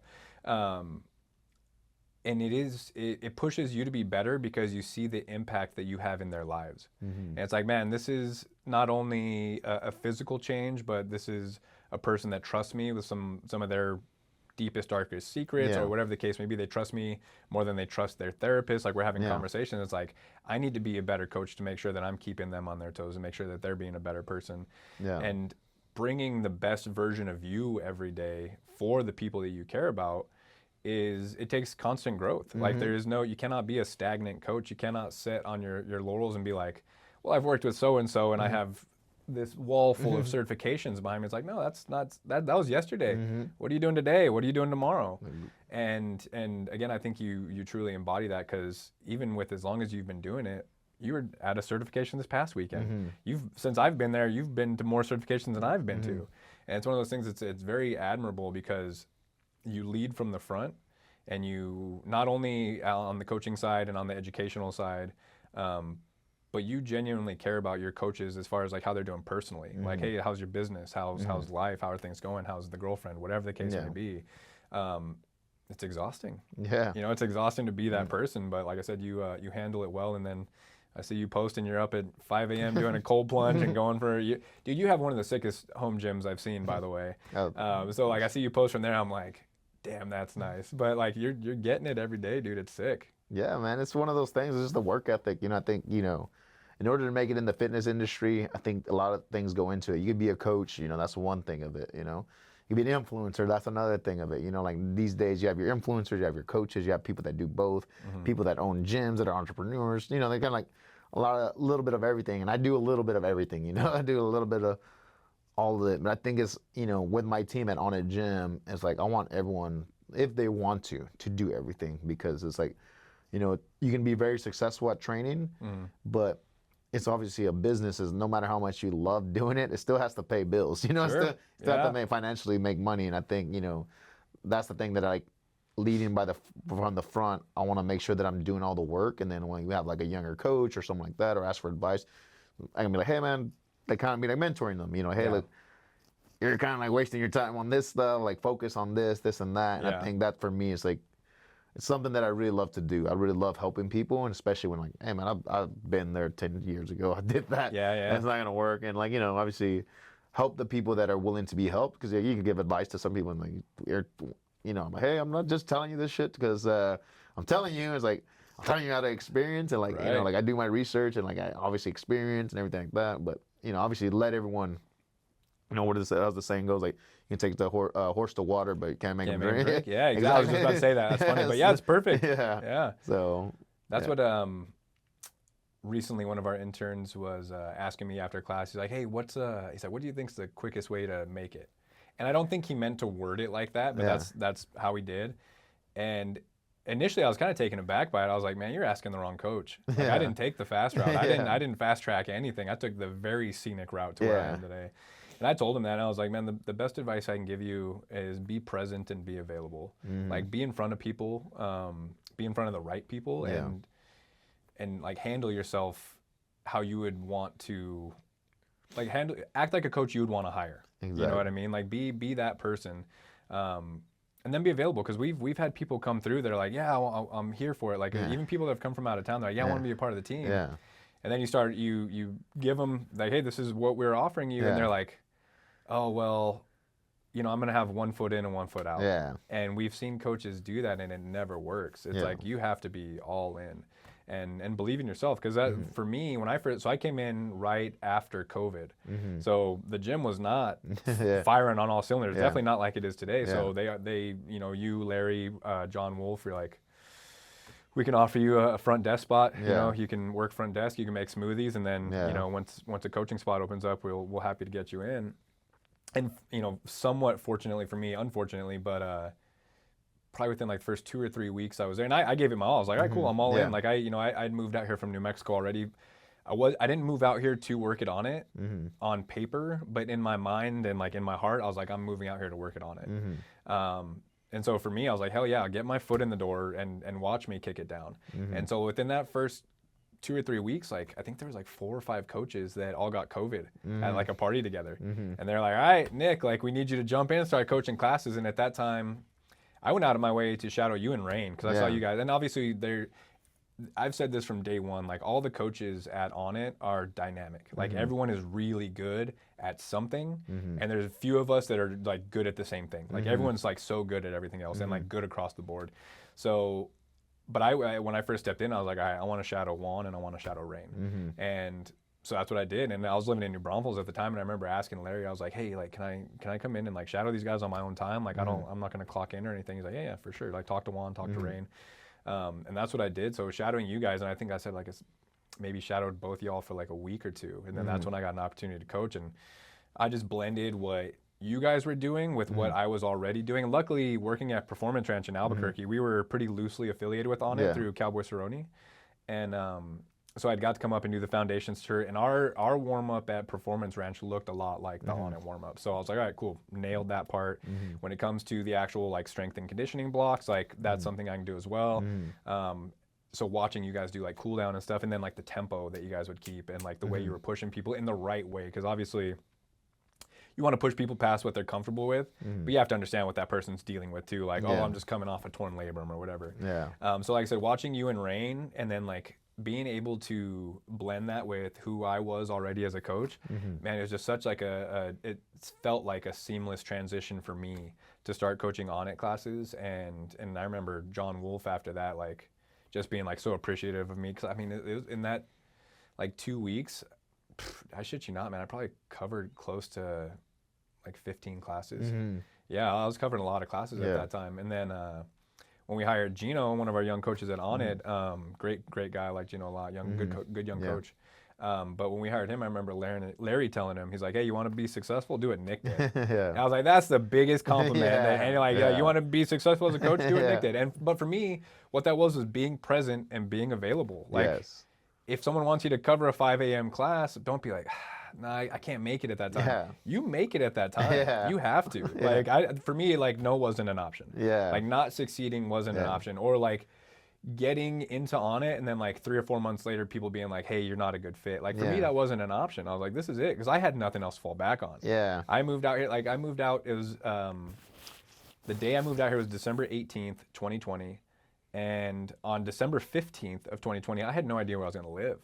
Speaker 1: And it pushes you to be better because you see the impact that you have in their lives. And it's like, man, this is not only a physical change, but this is a person that trusts me with some of their deepest, darkest secrets, or whatever the case may be. They trust me more than they trust their therapist. Like we're having conversations. It's like, I need to be a better coach to make sure that I'm keeping them on their toes and make sure that they're being a better person. And bringing the best version of you every day for the people that you care about it takes constant growth. Like you cannot be a stagnant coach. You cannot sit on your laurels and be like, well, I've worked with so-and-so and I have this wall full of certifications behind me. It's like, no, that's not that was yesterday. What are you doing today? What are you doing tomorrow? And again, I think you truly embody that, because even with as long as you've been doing it, you were at a certification this past weekend. Since I've been there, you've been to more certifications than I've been to. And it's one of those things, it's very admirable, because you lead from the front, and you not only on the coaching side and on the educational side, but you genuinely care about your coaches as far as like how they're doing personally. Like, hey, how's your business? How's life? How are things going? How's the girlfriend? Whatever the case may be. It's exhausting.
Speaker 2: Yeah.
Speaker 1: You know, it's exhausting to be that person. But like I said, you handle it well. And then I see you post, and you're up at 5 a.m. doing a cold plunge and going for dude. You have one of the sickest home gyms I've seen, by the way. So like I see you post from there, I'm like, damn, that's nice. But like you're getting it every day, dude. It's sick.
Speaker 2: Yeah, man. It's one of those things. It's just the work ethic. You know, I think, you know, in order to make it in the fitness industry, I think a lot of things go into it. You could be a coach, you know, that's one thing of it, you know. You could be an influencer, that's another thing of it. You know, like these days you have your influencers, you have your coaches, you have people that do both, people that own gyms, that are entrepreneurs. You know, they kind of like a little bit of everything. And I do a little bit of everything, you know. I do a little bit of all of it. But I think it's, you know, with my team at Onnit Gym, it's like I want everyone, if they want to do everything, because it's like, you know, you can be very successful at training, but it's obviously a business. Is no matter how much you love doing it, it still has to pay bills. You know,
Speaker 1: Sure.
Speaker 2: it still have to financially make money. And I think, you know, that's the thing that I leading from the front. I want to make sure that I'm doing all the work. And then when you have like a younger coach or something like that, or ask for advice, I can be like, hey man, they kind of be like mentoring them. You know, hey, look, you're kind of like wasting your time on this stuff. Like focus on this and that. And I think that for me is like, it's something that I really love to do. I really love helping people, and especially when like, hey man, I've been there 10 years ago. I did that.
Speaker 1: Yeah.
Speaker 2: It's not gonna work. And like, you know, obviously, help the people that are willing to be helped, because you can give advice to some people and like, you know, I'm like, hey, I'm not just telling you this shit because I'm telling you. It's like I'm telling you out of experience, and like, you know, like I do my research, and like I obviously experience and everything like that. But you know, obviously, let everyone. You know, as the saying goes, like, you can take the horse to water, but you can't make him drink.
Speaker 1: Yeah, exactly. I was just about to say that. That's funny. But yeah, it's perfect.
Speaker 2: Yeah. So.
Speaker 1: That's what, recently one of our interns was asking me after class. He's like, hey, he said, what do you think's the quickest way to make it? And I don't think he meant to word it like that, but that's how he did. And initially I was kind of taken aback by it. I was like, man, you're asking the wrong coach. Like, I didn't take the fast route. I didn't fast track anything. I took the very scenic route to where I am today. And I told him that, and I was like, man, the best advice I can give you is be present and be available. Like, be in front of people, be in front of the right people, and like handle yourself how you would want to, like act like a coach you would want to hire. Exactly. You know what I mean? Like, be that person, and then be available, because we've had people come through that are like, yeah, I'm here for it. Like even people that have come from out of town, they're like, yeah, I want to be a part of the team. Yeah. And then you give them like, hey, this is what we're offering you, and they're like, oh, well, you know, I'm going to have 1 foot in and 1 foot out. Yeah. And we've seen coaches do that, and it never works. It's like you have to be all in and believe in yourself. Because that for me, when I came in right after COVID. So the gym was not firing on all cylinders. Definitely not like it is today. So they you know, you, Larry, John Wolf, you're like, we can offer you a front desk spot. You know, you can work front desk, you can make smoothies, and then you know, once a coaching spot opens up, we'll happy to get you in. And, you know, somewhat fortunately for me, unfortunately, but probably within like the first 2 or 3 weeks I was there, and I gave it my all. I was like, all right, cool, I'm all in. Like I'd moved out here from New Mexico already. I didn't move out here to work it on it on paper, but in my mind and like in my heart, I was like, I'm moving out here to work it on it. And so for me, I was like, hell yeah, I'll get my foot in the door and watch me kick it down. And so within that first 2 or 3 weeks, like I think there was like 4 or 5 coaches that all got COVID at like a party together. And they're like, all right, Nick, like we need you to jump in and start coaching classes. And at that time, I went out of my way to shadow you and Rain, because I saw you guys. And obviously I've said this from day one, like all the coaches at Onnit are dynamic. Like everyone is really good at something, and there's a few of us that are like good at the same thing. Like everyone's like so good at everything else and like good across the board. So, but when I first stepped in, I was like, all right, I want to shadow Juan and I want to shadow Rain. And so that's what I did. And I was living in New Braunfels at the time, and I remember asking Larry, I was like, hey, like, can I come in and like shadow these guys on my own time? Like, I'm not going to clock in or anything. He's like, yeah, for sure. Like, talk to Juan, talk to Rain. And that's what I did. So shadowing you guys, and I think I said like maybe shadowed both y'all for like a week or two, and then that's when I got an opportunity to coach, and I just blended what you guys were doing with what I was already doing. Luckily, working at Performance Ranch in Albuquerque, we were pretty loosely affiliated with Onnit through Cowboy Cerrone, and so I'd got to come up and do the foundations tour, and our warm up at Performance Ranch looked a lot like the Onnit warm up. So I was like, all right, cool, nailed that part. When it comes to the actual like strength and conditioning blocks, like that's something I can do as well. So watching you guys do like cool down and stuff, and then like the tempo that you guys would keep, and like the way you were pushing people in the right way, because obviously you want to push people past what they're comfortable with, but you have to understand what that person's dealing with too. Like, oh, I'm just coming off a torn labrum or whatever. So like I said, watching you and Rain, and then like being able to blend that with who I was already as a coach, man, it was just such like it felt like a seamless transition for me to start coaching Onnit classes. And I remember John Wolf after that, like just being like so appreciative of me. Cause I mean, it was in that like 2 weeks, I shit you not, man, I probably covered close to like 15 classes. Yeah, I was covering a lot of classes at that time. And then when we hired Gino, one of our young coaches at Onnit, great guy, I like Gino a lot, good young coach. But when we hired him, I remember Larry telling him, he's like, hey, you want to be successful? Do what Nick did. And I was like, that's the biggest compliment. And like, you want to be successful as a coach? Do what Nick did. But for me, what that was being present and being available. Like, if someone wants you to cover a 5 a.m. class, don't be like, nah, I can't make it at that time. You make it at that time. You have to. Like, for me, like, no wasn't an option. Like, not succeeding wasn't an option. Or like getting into Onnit and then like 3 or 4 months later, people being like, hey, you're not a good fit. Like, for me, that wasn't an option. I was like, this is it. Because I had nothing else to fall back on. I moved out here. Like, I moved out. It was the day I moved out here was December 18th, 2020. And on December 15th of 2020, I had no idea where I was going to live.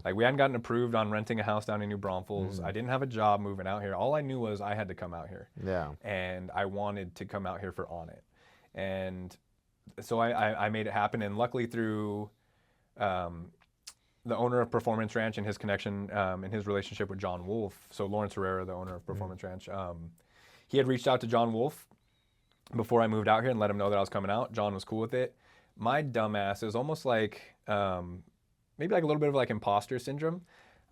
Speaker 1: Like, we hadn't gotten approved on renting a house down in New Braunfels. I didn't have a job moving out here. All I knew was I had to come out here. And I wanted to come out here for Onnit. And so I made it happen. And luckily through the owner of Performance Ranch and his connection and his relationship with John Wolf, so Lawrence Herrera, the owner of Performance Ranch, he had reached out to John Wolf before I moved out here and let him know that I was coming out. John was cool with it. My dumbass, it was almost like maybe like a little bit of like imposter syndrome.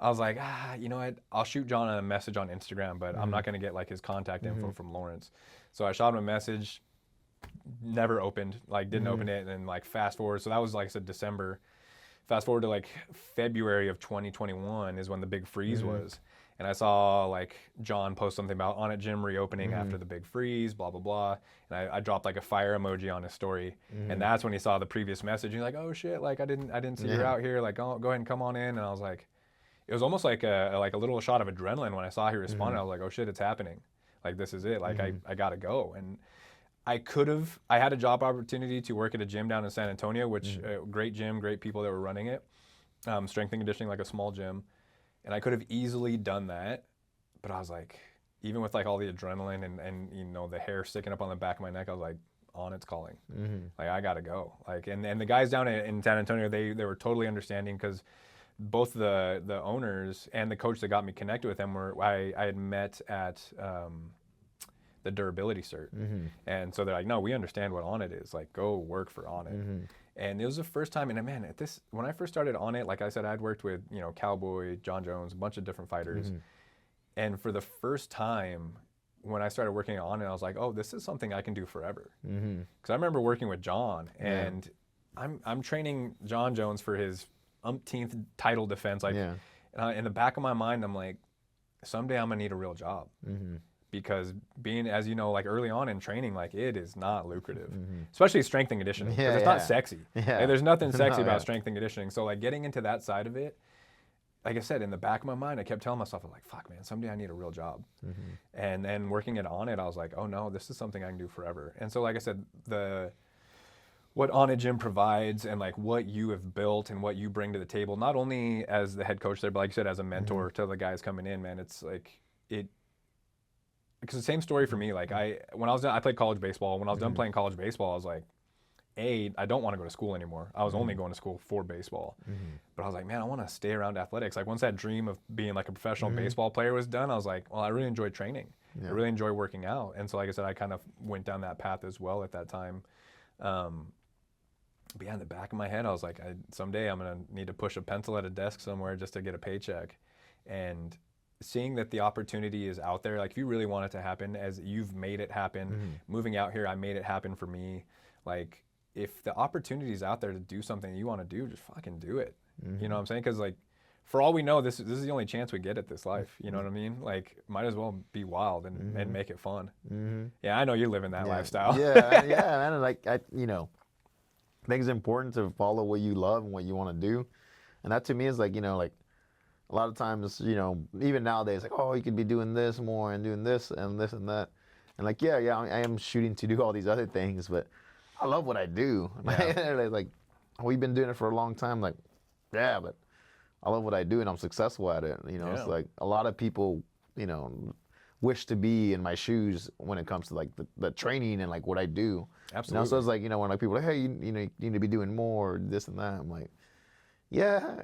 Speaker 1: I was like, you know what? I'll shoot John a message on Instagram, but I'm not going to get like his contact info from Lawrence. So I shot him a message, never opened, like didn't open it, and then like fast forward. So that was like I said, December. Fast forward to like February of 2021 is when the big freeze was. And I saw like John post something about Onnit Gym reopening after the big freeze, blah, blah, blah. And I dropped like a fire emoji on his story. And that's when he saw the previous message. He's like, oh shit, like I didn't see you out here. Like, go ahead and come on in. And I was like, it was almost like a little shot of adrenaline when I saw he responded. I was like, oh shit, it's happening. Like, this is it. Like, I gotta go. And I had a job opportunity to work at a gym down in San Antonio, which great gym, great people that were running it. Strength and conditioning, like a small gym. And I could have easily done that, but I was like, even with like all the adrenaline and you know the hair sticking up on the back of my neck, I was like, Onnit's calling. Like, I gotta go. Like, and the guys down in San Antonio, they were totally understanding, because both the owners and the coach that got me connected with them I had met at the durability cert, and so they're like, no, we understand what Onnit is. Like, go work for Onnit. And it was the first time, and man, when I first started Onnit, like I said, I'd worked with, you know, Cowboy, John Jones, a bunch of different fighters. And for the first time, when I started working at Onnit, I was like, oh, this is something I can do forever. Because I remember working with John, and I'm training John Jones for his umpteenth title defense. Like, in the back of my mind, I'm like, someday I'm gonna need a real job. Because being, as you know, like early on in training, like it is not lucrative, especially strength and conditioning, because it's not sexy. Like, there's nothing sexy about strength and conditioning. So like getting into that side of it, like I said, in the back of my mind, I kept telling myself, I was like, fuck man, someday I need a real job. And then working at Onnit, I was like, oh no, this is something I can do forever. And so like I said, what Onnit Gym provides and like what you have built and what you bring to the table, not only as the head coach there, but like you said, as a mentor to the guys coming in, man, it's like because the same story for me. Like when I was done, I played college baseball. When I was done playing college baseball, I was like, I don't want to go to school anymore. I was only going to school for baseball. But I was like, man, I want to stay around athletics. Like once that dream of being like a professional baseball player was done, I was like, well, I really enjoy training. I really enjoy working out. And so like I said, I kind of went down that path as well at that time. But yeah, in the back of my head, I was like, someday I'm gonna need to push a pencil at a desk somewhere just to get a paycheck. And seeing that the opportunity is out there, like if you really want it to happen, as you've made it happen, moving out here, I made it happen for me. Like if the opportunity is out there to do something you want to do, just fucking do it. You know what I'm saying? Because like for all we know, this is the only chance we get at this life. You know what I mean? Like might as well be wild and make it fun. Yeah, I know you're living that lifestyle.
Speaker 2: Yeah, yeah, man. Like I think it's important to follow what you love and what you want to do. And that to me is like, like a lot of times, even nowadays, like, oh, you could be doing this more and doing this and this and that. And like, yeah, I am shooting to do all these other things, but I love what I do. Yeah. Like, we've been doing it for a long time. Like, yeah, but I love what I do and I'm successful at it. It's like a lot of people, wish to be in my shoes when it comes to like the training and like what I do.
Speaker 1: Absolutely.
Speaker 2: So it's like, when like people are like, hey, you need to be doing more, this and that. I'm like, yeah,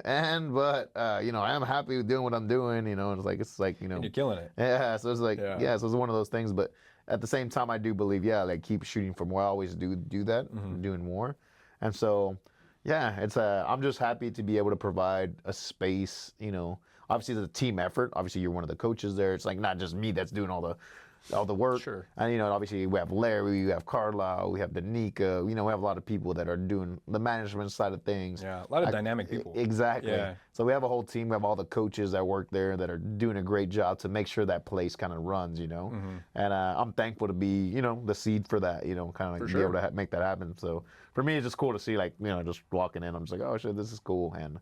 Speaker 2: but I am happy with doing what I'm doing, and it's like,
Speaker 1: And you're killing it.
Speaker 2: Yeah, so it's like, so it's one of those things, but at the same time, I do believe, like keep shooting for more. I always do that, doing more. And so, yeah, it's I'm just happy to be able to provide a space, obviously it's a team effort. Obviously you're one of the coaches there. It's like not just me that's doing all the work.
Speaker 1: Sure.
Speaker 2: And obviously we have Larry, we have Carlisle, we have Danica, we have a lot of people that are doing the management side of things.
Speaker 1: Yeah, a lot of dynamic people.
Speaker 2: Exactly.
Speaker 1: Yeah.
Speaker 2: So we have a whole team. We have all the coaches that work there that are doing a great job to make sure that place kind of runs, And I'm thankful to be, the seed for that, kind of like be able to make that happen. So for me, it's just cool to see, like, just walking in, I'm just like, oh shit, this is cool. And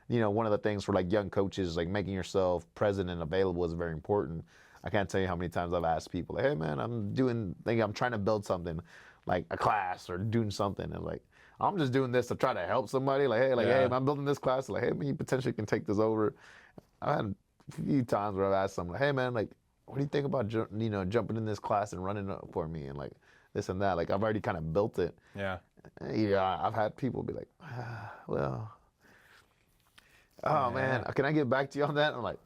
Speaker 2: one of the things for like young coaches, like making yourself present and available is very important. I can't tell you how many times I've asked people, like, hey man, I'm trying to build something, like a class or doing something, and like, I'm just doing this to try to help somebody. Like, hey, I'm building this class. Like, hey, man, you potentially can take this over. I had a few times where I've asked someone, like, hey man, like, what do you think about jumping in this class and running it for me and like this and that? Like, I've already kind of built it.
Speaker 1: Yeah.
Speaker 2: Yeah, I've had people be like, well, man, can I get back to you on that? I'm like,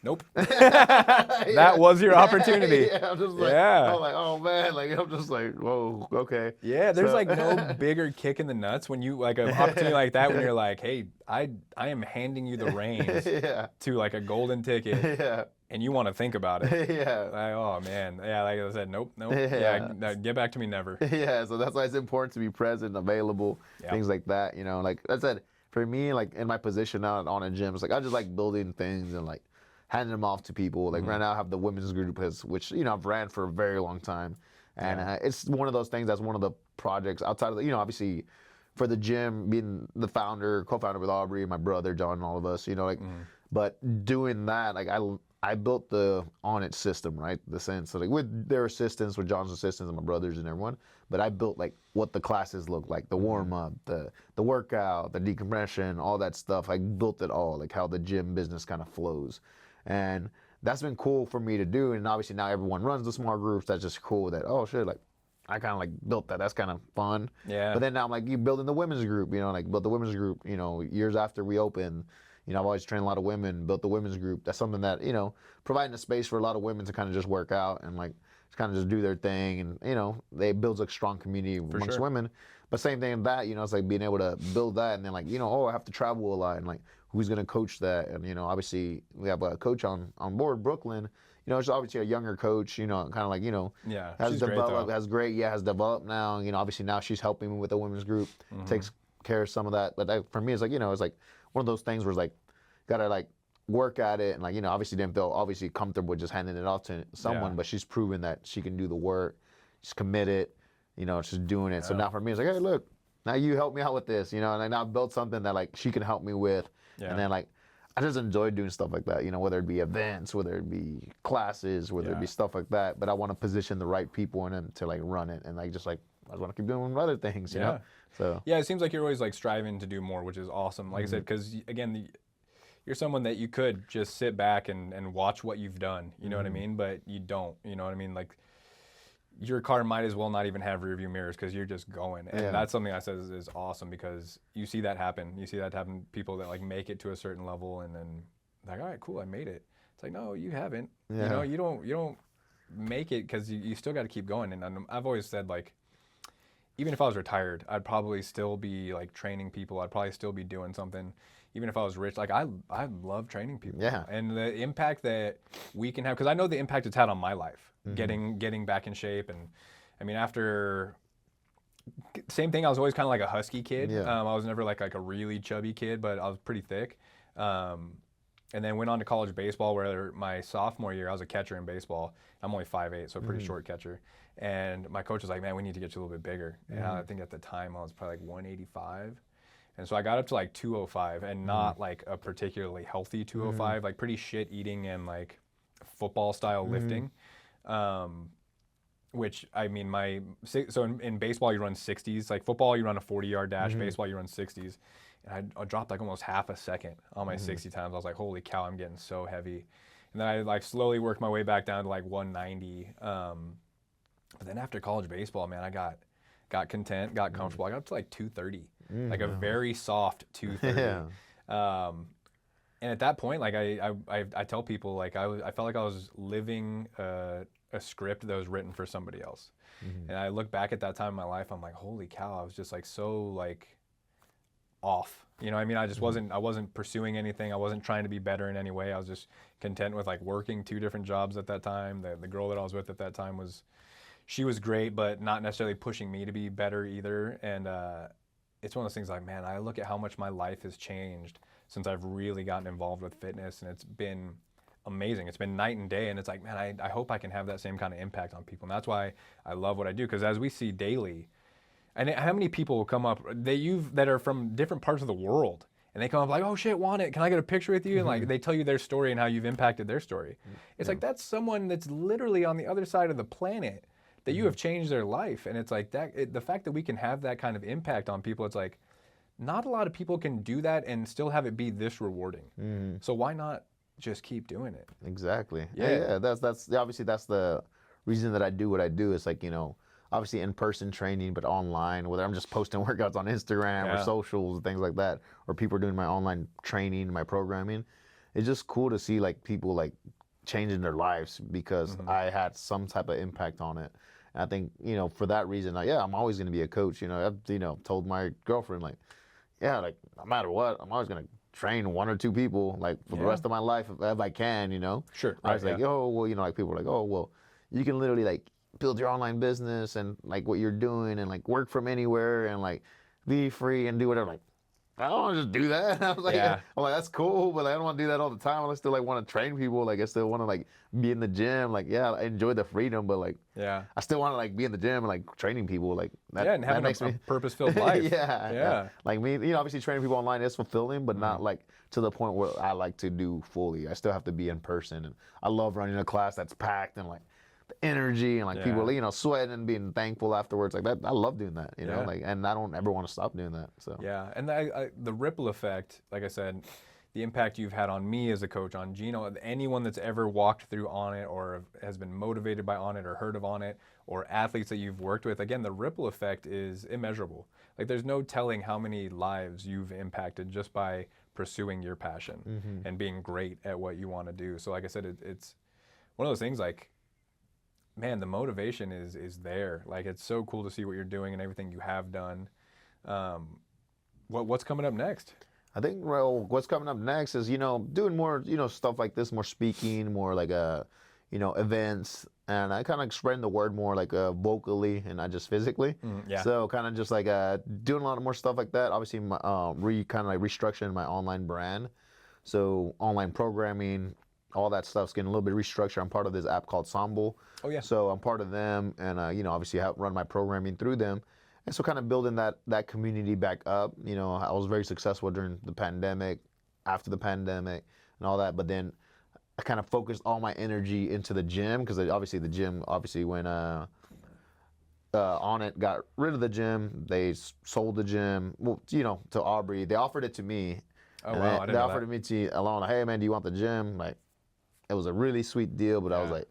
Speaker 1: nope. That was your opportunity.
Speaker 2: Yeah, I'm just like, I'm like, oh man, like I'm just like, whoa, okay.
Speaker 1: Yeah, there's like no bigger kick in the nuts when you like an opportunity like that when you're like, hey, I am handing you the reins to like a golden ticket. And you want to think about it. Like, oh man. Yeah, like I said, nope. Yeah, get back to me never.
Speaker 2: Yeah, so that's why it's important to be present, available, things like that. Like I said, for me, like in my position now at Onnit Gym, it's like I just like building things and like handing them off to people. Like right now I have the women's group, which I've ran for a very long time. And it's one of those things that's one of the projects outside of the, obviously for the gym, being the founder, co-founder with Aubrey, my brother, John, and all of us, but doing that, like I built the Onnit system, right? The sense, so like with their assistance, with John's assistance and my brothers and everyone, but I built like what the classes look like, the warm up, the workout, the decompression, all that stuff. I built it all, like how the gym business kind of flows. And that's been cool for me to do. And obviously now everyone runs the small groups. That's just cool that, oh shit, like I kind of like built that. That's kind of fun.
Speaker 1: Yeah.
Speaker 2: But then now I'm like, you building the women's group, like built the women's group, years after we opened. I've always trained a lot of women, built the women's group. That's something that, providing a space for a lot of women to kind of just work out and like just kind of just do their thing. And, they builds a strong community amongst women. But same thing in that, it's like being able to build that and then like, oh, I have to travel a lot and like who's going to coach that? And, obviously we have a coach on board, Brooklyn. It's obviously a younger coach, kind of like, has developed, has developed now. Obviously now she's helping me with the women's group, takes care of some of that. But for me, it's like, it's like one of those things where it's like, gotta like work at it and like, obviously didn't feel obviously comfortable just handing it off to someone, but she's proven that she can do the work. She's committed, she's doing it. So now for me, it's like, hey, look, now you help me out with this, and I now built something that like she can help me with. And then like, I just enjoy doing stuff like that, whether it be events, whether it be classes, whether it be stuff like that. But I want to position the right people in them to like run it and like just like I want to keep doing other things, you know. So
Speaker 1: yeah, it seems like you're always like striving to do more, which is awesome. Like I said, because again, you're someone that you could just sit back and watch what you've done. You know what I mean? But you don't. You know what I mean? Like your car might as well not even have rear view mirrors because you're just going. And that's something I said is awesome because you see that happen. You see that happen. People that like make it to a certain level and then like, all right, cool, I made it. It's like, no, you haven't. You don't make it because you still got to keep going. And I've always said like, even if I was retired, I'd probably still be like training people. I'd probably still be doing something. Even if I was rich, like I love training people.
Speaker 2: Yeah.
Speaker 1: And the impact that we can have, because I know the impact it's had on my life, getting back in shape. And I mean, after, same thing, I was always kind of like a husky kid.
Speaker 2: Yeah.
Speaker 1: I was never like a really chubby kid, but I was pretty thick. And then went on to college baseball, where my sophomore year I was a catcher in baseball. I'm only 5'8", so a pretty short catcher. And my coach was like, "Man, we need to get you a little bit bigger." And I think at the time I was probably like 185. And so I got up to like 205, and not like a particularly healthy 205, like pretty shit eating and like football style lifting. Which, I mean, so in baseball you run 60s, like football you run a 40-yard dash, baseball you run 60s. And I dropped like almost half a second on my 60 times. I was like, holy cow, I'm getting so heavy. And then I like slowly worked my way back down to like 190. But then after college baseball, man, I got content, got comfortable. I got up to like 230, like a very soft 230. And at that point, like I tell people, like I felt like I was living a script that was written for somebody else. And I look back at that time in my life, I'm like, holy cow, I was just like so like off. You know what I mean? I just I wasn't pursuing anything. I wasn't trying to be better in any way. I was just content with like working 2 different jobs at that time. The girl that I was with at that time she was great, but not necessarily pushing me to be better either. And it's one of those things like, man, I look at how much my life has changed since I've really gotten involved with fitness, and it's been amazing. It's been night and day, and it's like, man, I hope I can have that same kind of impact on people. And that's why I love what I do, because as we see daily, and how many people will come up that are from different parts of the world, and they come up like, oh shit, Onnit, can I get a picture with you? And like they tell you their story and how you've impacted their story. It's like, that's someone that's literally on the other side of the planet that you have changed their life. And it's like the fact that we can have that kind of impact on people, it's like not a lot of people can do that and still have it be this rewarding. So why not just keep doing it?
Speaker 2: Exactly. Yeah. That's obviously that's the reason that I do what I do. It's like, obviously in-person training, but online, whether I'm just posting workouts on Instagram or socials and things like that, or people are doing my online training, my programming. It's just cool to see like people like changing their lives because I had some type of impact on it. And I think, for that reason, I'm always going to be a coach. I've, told my girlfriend, like, like no matter what, I'm always going to train 1 or 2 people like for the rest of my life if I can,
Speaker 1: Sure.
Speaker 2: I was like, oh, well, like people are like, oh, well, you can literally like build your online business and like what you're doing and like work from anywhere and like be free and do whatever. Like, I don't want to just do that. I was like, I'm like, that's cool, but I don't want to do that all the time. I still like want to train people. Like I still want to like be in the gym. Like, I enjoy the freedom, but like, I still want to like be in the gym and like training people. Like that,
Speaker 1: and having a purpose-filled life.
Speaker 2: Like me, obviously training people online is fulfilling, but not like to the point where I like to do fully. I still have to be in person, and I love running a class that's packed and like the energy and like people, sweating and being thankful afterwards. Like that, I love doing that, like, and I don't ever want to stop doing that. So
Speaker 1: and the ripple effect, like I said, the impact you've had on me as a coach, on Gino, anyone that's ever walked through Onnit or has been motivated by Onnit or heard of Onnit, or athletes that you've worked with, again, the ripple effect is immeasurable. Like there's no telling how many lives you've impacted just by pursuing your passion and being great at what you want to do. So like I said, it's one of those things like, man, the motivation is there. Like it's so cool to see what you're doing and everything you have done. What's coming up next?
Speaker 2: I think, well, what's coming up next is, doing more, stuff like this, more speaking, more like, events. And I kind of spreading the word more like vocally and not just physically. So kind of just like doing a lot of more stuff like that. Obviously, kind of like restructuring my online brand. So online programming, all that stuff's getting a little bit restructured. I'm part of this app called Sambo.
Speaker 1: Oh yeah.
Speaker 2: So I'm part of them, and obviously I run my programming through them, and so kind of building that community back up. I was very successful during the pandemic, after the pandemic, and all that. But then I kind of focused all my energy into the gym because obviously the gym, when Onnit got rid of the gym, they sold the gym. Well, to Aubrey, they offered it to me.
Speaker 1: Oh wow!
Speaker 2: They offered it me to Alona. Hey man, do you want the gym? Like, it was a really sweet deal, but I was like,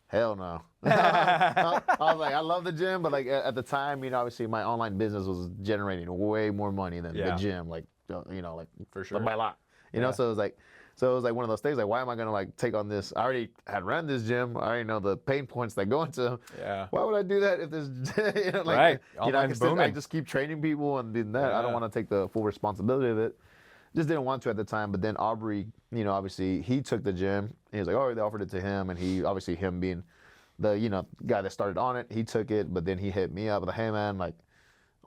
Speaker 2: hell no. I was like, I love the gym, but like at the time, obviously my online business was generating way more money than the gym, like, like
Speaker 1: for sure,
Speaker 2: by a lot, so it was like, So it was like one of those things, like, why am I gonna like take on this? I already had ran this gym. I already know the pain points that go into.
Speaker 1: Yeah.
Speaker 2: Why would I do that if this, like,
Speaker 1: right?
Speaker 2: I just keep training people and doing that. I don't want to take the full responsibility of it. Just didn't want to at the time. But then Aubrey, obviously he took the gym. He was like, oh, they offered it to him, and he obviously him being the guy that started on it, he took it. But then he hit me up like, hey man, like,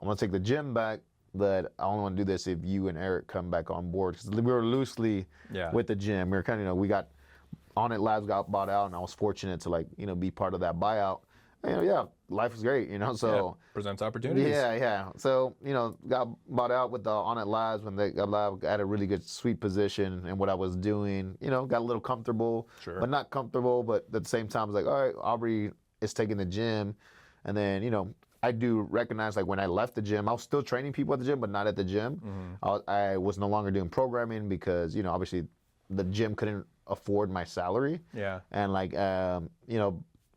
Speaker 2: I'm gonna take the gym back. But I only want to do this if you and Eric come back on board, because we were loosely with the gym. We were kind of, we got Onnit Labs got bought out, and I was fortunate to be part of that buyout. And, life was great, so
Speaker 1: presents opportunities.
Speaker 2: Yeah. So got bought out with the Onnit Labs when they got at a really good sweet position in what I was doing. Got a little comfortable, but not comfortable. But at the same time, I was like, all right, Aubrey is taking the gym, and then I do recognize, like, when I left the gym, I was still training people at the gym, but not at the gym. I was no longer doing programming because, obviously the gym couldn't afford my salary.
Speaker 1: Yeah.
Speaker 2: And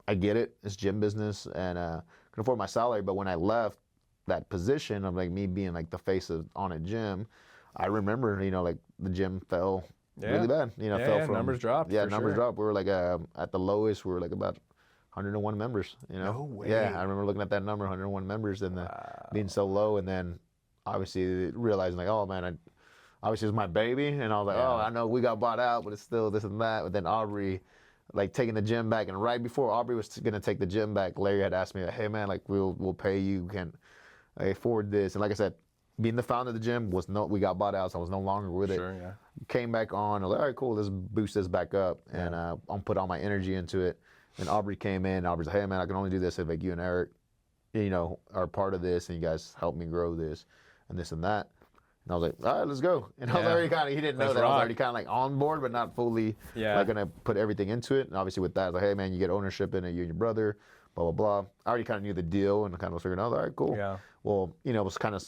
Speaker 2: I get it. It's gym business and can afford my salary. But when I left that position of me being the face of Onnit Gym, I remember, the gym fell really bad. Fell from
Speaker 1: numbers dropped.
Speaker 2: Yeah, numbers dropped. We were at the lowest, we were about 101 members,
Speaker 1: No way.
Speaker 2: Yeah, I remember looking at that number, 101 members, and being so low, and then obviously realizing oh man, obviously it's my baby, and I was like, oh, I know we got bought out, but it's still this and that. But then Aubrey, taking the gym back, and right before Aubrey was gonna take the gym back, Larry had asked me, hey man, we'll pay you, can afford this, and like I said, being the founder of the gym we got bought out, so I was no longer with it.
Speaker 1: Yeah.
Speaker 2: Came back on, I was like, all right, cool, let's boost this back up, and I'll put all my energy into it. And Aubrey came in. Aubrey's like, hey man, I can only do this if you and Eric, are part of this, and you guys help me grow this, and this and that. And I was like, all right, let's go. And I was already he didn't know that I was already kind of on board, but not fully gonna put everything into it. And obviously with that, I was like, hey man, you get ownership in it, you and your brother, blah blah blah. I already kind of knew the deal and kind of was figuring out, all right, cool.
Speaker 1: Yeah.
Speaker 2: Well, it was kind of,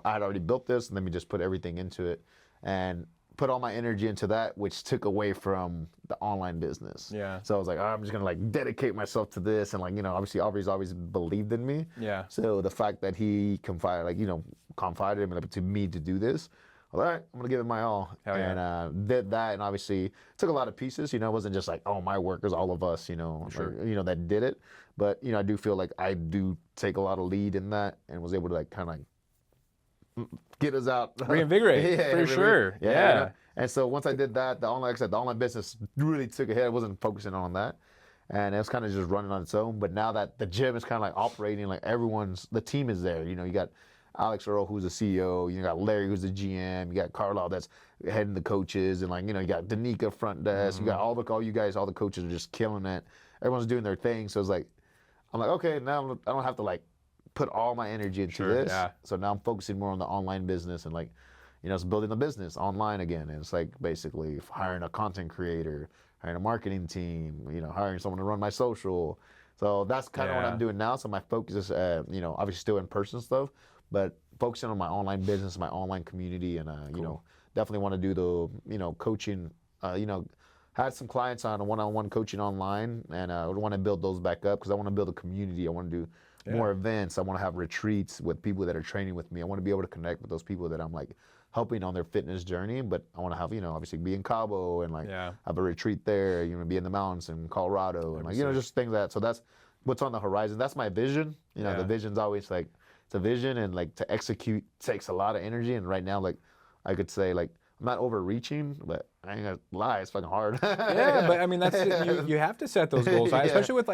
Speaker 2: I had already built this, and let me just put everything into it, and put all my energy into that, which took away from the online business.
Speaker 1: Yeah.
Speaker 2: So I was like, I'm just gonna dedicate myself to this, and obviously Aubrey's always believed in me.
Speaker 1: Yeah.
Speaker 2: So the fact that he confided him to me to do this, all right, I'm gonna give it my all.
Speaker 1: Hell yeah.
Speaker 2: And did that, and obviously took a lot of pieces. It wasn't just my workers, all of us,
Speaker 1: Sure.
Speaker 2: that did it. But I do feel like I do take a lot of lead in that, and was able to kind of get us out,
Speaker 1: reinvigorate, for sure. Yeah.
Speaker 2: And so once I did that, the online business really took a hit. I wasn't focusing on that, and it was kind of just running on its own. But now that the gym is kind of operating, the team is there. You got Alex Earl, who's the CEO. You got Larry, who's the GM. You got Carlisle, that's heading the coaches, and you got Danica front desk. You got all you guys, all the coaches are just killing it. Everyone's doing their thing. So it's I'm okay, now I don't have to put all my energy into this.
Speaker 1: Yeah.
Speaker 2: So now I'm focusing more on the online business and it's building the business online again. And it's basically hiring a content creator, hiring a marketing team, hiring someone to run my social. So that's kind of what I'm doing now. So my focus is, obviously still in-person stuff, but focusing on my online business, my online community, and definitely want to do the coaching. Had some clients on a one-on-one coaching online, and I want to build those back up because I want to build a community. I want to do more events. I want to have retreats with people that are training with me. I want to be able to connect with those people that I'm helping on their fitness journey. But I want to have, obviously be in Cabo and have a retreat there. Be in the mountains in Colorado and just things that. So that's what's on the horizon. That's my vision. The vision's always it's a vision, and to execute takes a lot of energy. And right now, I could say I'm not overreaching, but I ain't gonna lie, it's fucking hard.
Speaker 1: Yeah, but I mean, that's you have to set those goals, especially with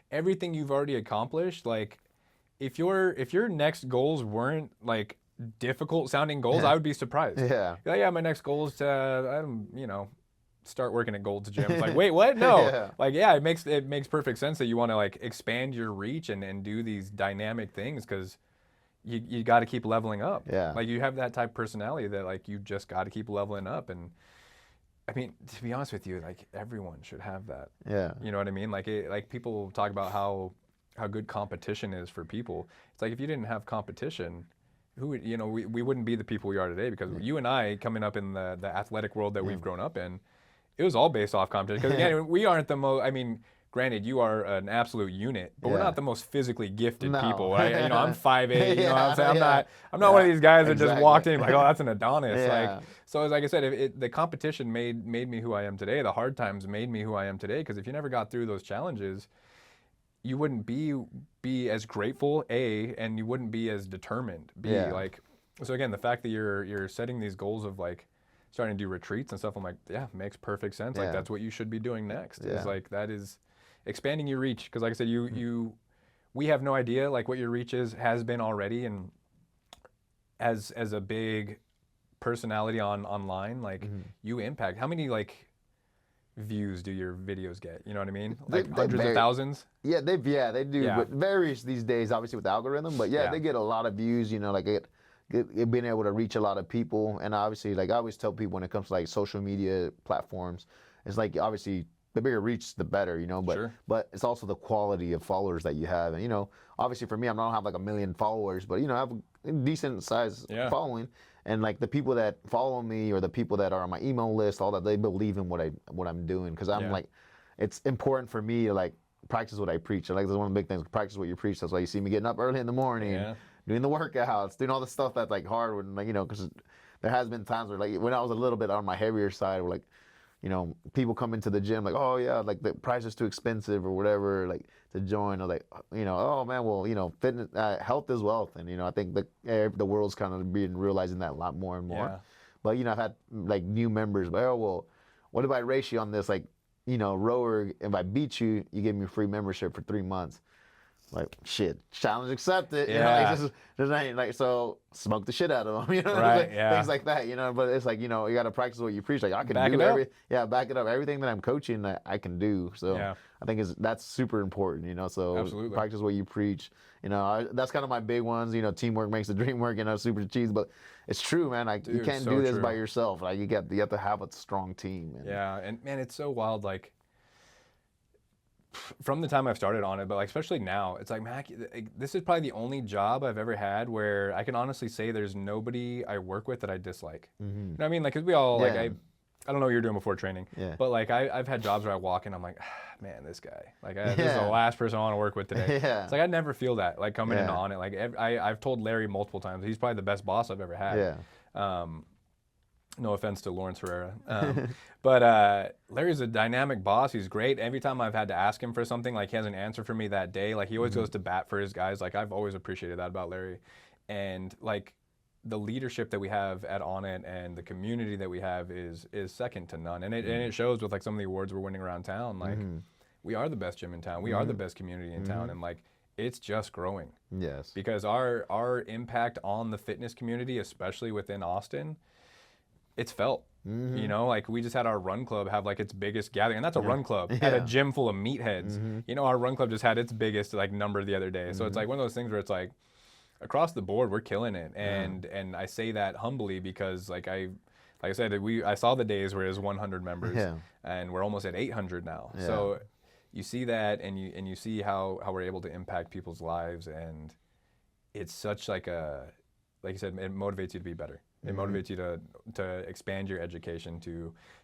Speaker 1: everything you've already accomplished. If your next goals weren't difficult sounding goals, I would be surprised.
Speaker 2: Yeah.
Speaker 1: My next goal is to start working at Gold's Gym. It's wait, what? No. It makes perfect sense that you want to expand your reach and do these dynamic things because you got to keep leveling up.
Speaker 2: Yeah.
Speaker 1: You have that type of personality that you just got to keep leveling up. And I mean, to be honest with you, everyone should have that.
Speaker 2: Yeah.
Speaker 1: You know what I mean? People talk about how good competition is for people. It's if you didn't have competition, who would, we wouldn't be the people we are today, because you and I coming up in the athletic world that we've grown up in, it was all based off competition. Because again, we aren't the most, granted, you are an absolute unit, but we're
Speaker 2: Yeah.
Speaker 1: not the most physically gifted
Speaker 2: No.
Speaker 1: people. I'm 5'8", you know what I'm saying?
Speaker 2: Yeah,
Speaker 1: I'm not one of these guys that just
Speaker 2: exactly.
Speaker 1: walked in like, oh, that's an Adonis.
Speaker 2: Yeah.
Speaker 1: So like I said, the competition made me who I am today. The hard times made me who I am today. Because if you never got through those challenges, you wouldn't be as grateful, A, and you wouldn't be as determined, B.
Speaker 2: Yeah.
Speaker 1: Like, so again, the fact that you're setting these goals of like starting to do retreats and stuff, I'm like, yeah, makes perfect sense. Like,
Speaker 2: Yeah.
Speaker 1: that's what you should be doing next.
Speaker 2: Yeah.
Speaker 1: Is like, that is expanding your reach. Because like I said, we have no idea like what your reach has been already, and as a big personality online, like you impact. How many like views do your videos get? You know what I mean? Like hundreds of thousands?
Speaker 2: Yeah, they do.
Speaker 1: Yeah.
Speaker 2: But varies these days, obviously with the algorithm. But yeah,
Speaker 1: Yeah.
Speaker 2: they get a lot of views. You know, like it being able to reach a lot of people. And obviously, like I always tell people when it comes to like social media platforms, it's like obviously the bigger reach, the better. You know, but
Speaker 1: Sure.
Speaker 2: but it's also the quality of followers that you have. And you know, obviously for me, I don't have like 1 million followers, but you know, I have a decent size
Speaker 1: Yeah.
Speaker 2: following. And like the people that follow me or the people that are on my email list, all that, they believe in what I'm doing, because I'm
Speaker 1: Yeah.
Speaker 2: like, it's important for me to like practice what I preach. Like that's one of the big things. Practice what you preach. That's why you see me getting up early in the morning,
Speaker 1: Yeah.
Speaker 2: doing the workouts, doing all the stuff that's like hard. When like, you know, because there has been times where like when I was a little bit on my heavier side, where like, you know, people come into the gym like, oh yeah, like the price is too expensive or whatever, like to join, or like, you know, oh man, well, you know, fitness, health is wealth, and you know, I think the world's kind of been realizing that a lot more and more.
Speaker 1: Yeah.
Speaker 2: But you know, I've had like new members, but oh well, what if I race you on this, like, you know, rower? If I beat you, you give me a free membership for 3 months. Like shit, challenge accepted. You know,
Speaker 1: Yeah.
Speaker 2: like, just ain't like, so smoke the shit out of them. You know,
Speaker 1: Right,
Speaker 2: like,
Speaker 1: yeah.
Speaker 2: things like that. You know, but it's like, you know, you got to practice what you preach. Like I can
Speaker 1: Back
Speaker 2: do
Speaker 1: it up.
Speaker 2: back it up. Everything that I'm coaching, I can do. So
Speaker 1: Yeah.
Speaker 2: I think that's super important. You know, so
Speaker 1: Absolutely.
Speaker 2: practice what you preach. You know, that's kind of my big ones. You know, teamwork makes the dream work. You know, super cheese, but it's true, man. Like you
Speaker 1: Dude,
Speaker 2: can't
Speaker 1: so
Speaker 2: do this
Speaker 1: true.
Speaker 2: by yourself. Like you have to have a strong team. And,
Speaker 1: Yeah, and man, it's so wild. Like from the time I've started on it, but like especially now, it's like, man, this is probably the only job I've ever had where I can honestly say there's nobody I work with that I dislike. You know what I mean? Like, 'cause we all like
Speaker 2: Yeah.
Speaker 1: I don't know what you're doing before training,
Speaker 2: Yeah.
Speaker 1: but like I've had jobs where I walk in, I'm like, man, this guy, like this is the
Speaker 2: Yeah.
Speaker 1: last person I want to work with today.
Speaker 2: Yeah.
Speaker 1: It's like I never feel that like coming in
Speaker 2: Yeah.
Speaker 1: on it. Like I've told Larry multiple times, he's probably the best boss I've ever had.
Speaker 2: Yeah.
Speaker 1: No offense to Lawrence Herrera. But Larry's a dynamic boss. He's great. Every time I've had to ask him for something, like he has an answer for me that day. Like he always goes to bat for his guys. Like I've always appreciated that about Larry. And like the leadership that we have at Onnit and the community that we have is second to none. And it shows with like some of the awards we're winning around town. Like we are the best gym in town. We are the best community in town. And like it's just growing.
Speaker 2: Yes.
Speaker 1: Because our impact on the fitness community, especially within Austin, it's felt. You know, like we just had our run club have like its biggest gathering, and that's a run club at a gym full of meatheads. You know, our run club just had its biggest like number the other day. So it's like one of those things where it's like across the board we're killing it, and I say that humbly because like I said, I saw the days where it was 100 members, and we're almost at 800 now. So you see that, and you see how we're able to impact people's lives, and it's such like you said, it motivates you to be better. It motivates you to expand your education,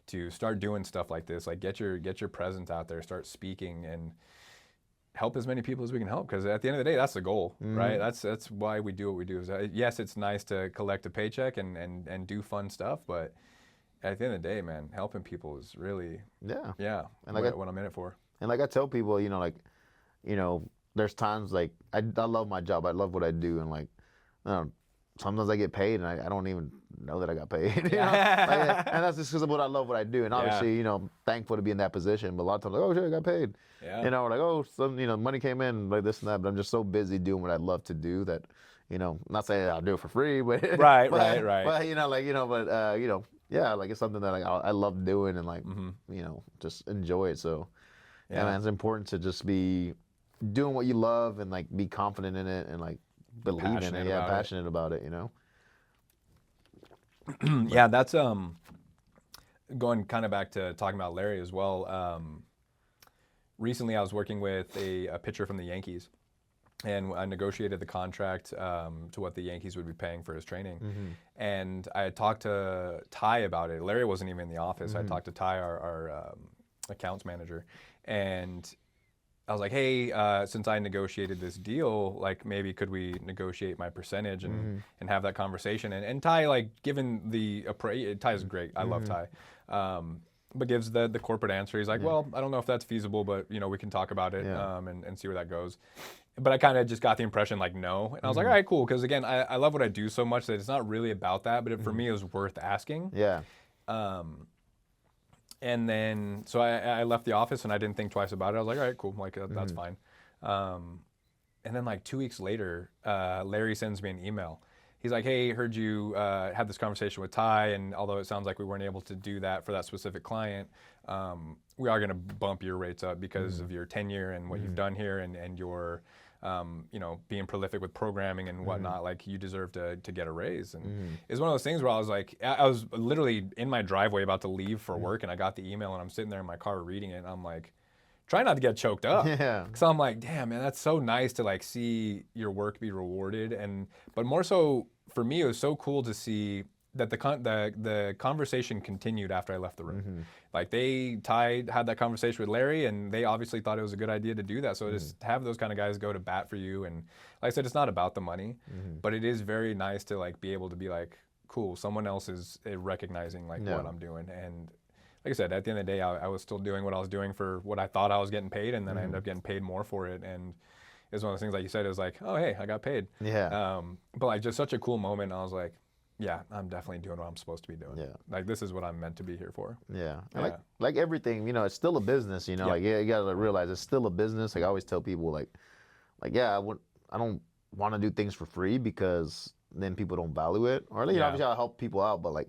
Speaker 1: to start doing stuff like this, like get your presence out there, start speaking, and help as many people as we can help. Because at the end of the day, that's the goal, right? That's why we do what we do. Yes, it's nice to collect a paycheck and do fun stuff, but at the end of the day, man, helping people is really
Speaker 2: and like
Speaker 1: what I'm in it for.
Speaker 2: And like I tell people, you know, like, you know, there's times like I love my job, I love what I do, and like, sometimes I get paid and I don't even know that I got paid. You know? And that's just because of what I love what I do. And obviously, you know, I'm thankful to be in that position. But a lot of times, like, oh shit, I got paid. You know, or like, oh, some, you know, money came in, like this and that. But I'm just so busy doing what I love to do that, you know, not saying I'll do it for free, but
Speaker 1: right.
Speaker 2: But you know, like, you know, but you know, yeah, like it's something that like I love doing and like, you know, just enjoy it. So yeah, man, it's important to just be doing what you love and like be confident in it and like believe in it, passionate about it, you know.
Speaker 1: Yeah, that's going kind of back to talking about Larry as well. Recently, I was working with a pitcher from the Yankees, and I negotiated the contract to what the Yankees would be paying for his training. And I had talked to Ty about it. Larry wasn't even in the office. I talked to Ty, our accounts manager, and I was like, hey, since I negotiated this deal, like maybe could we negotiate my percentage and have that conversation? And Ty, like, given Ty is great. I love Ty. But gives the corporate answer. He's like, well, I don't know if that's feasible, but we can talk about it and see where that goes. But I kind of just got the impression like no, and I was like, all right, cool, because again, I love what I do so much that it's not really about that, but for me it was worth asking.
Speaker 2: Yeah.
Speaker 1: And then, so I left the office and I didn't think twice about it. I was like, all right, cool, like that's fine. And then like 2 weeks later, Larry sends me an email. He's like, hey, heard you had this conversation with Ty, and although it sounds like we weren't able to do that for that specific client, we are going to bump your rates up because of your tenure and what you've done here and your, being prolific with programming and whatnot. Like, you deserve to get a raise. And it's one of those things where I was like, I was literally in my driveway about to leave for work, and I got the email, and I'm sitting there in my car reading it, and I'm like, try not to get choked up.
Speaker 2: Yeah.
Speaker 1: So I'm like, damn, man, that's so nice to like see your work be rewarded. But more so for me, it was so cool to see that the conversation continued after I left the room. Like Ty had that conversation with Larry, and they obviously thought it was a good idea to do that. So just have those kind of guys go to bat for you. And like I said, it's not about the money, but it is very nice to like be able to be like, cool, someone else is recognizing like what I'm doing. And like I said, at the end of the day, I was still doing what I was doing for what I thought I was getting paid, and then I ended up getting paid more for it. And it was one of those things, like you said, it was like, oh, hey, I got paid.
Speaker 2: Yeah.
Speaker 1: But like just such a cool moment. And I was like, yeah, I'm definitely doing what I'm supposed to be doing.
Speaker 2: Yeah.
Speaker 1: Like, this is what I'm meant to be here for.
Speaker 2: Yeah. Like everything, it's still a business, like you gotta realize it's still a business. Like I always tell people like, yeah, I don't want to do things for free because then people don't value it. Or obviously I'll help people out, but like,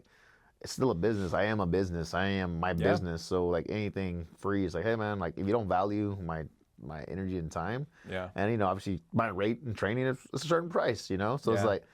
Speaker 2: it's still a business. I am a business. I am my business. So like anything free is like, hey man, like if you don't value my energy and time, and obviously my rate and training is a certain price, so it's like,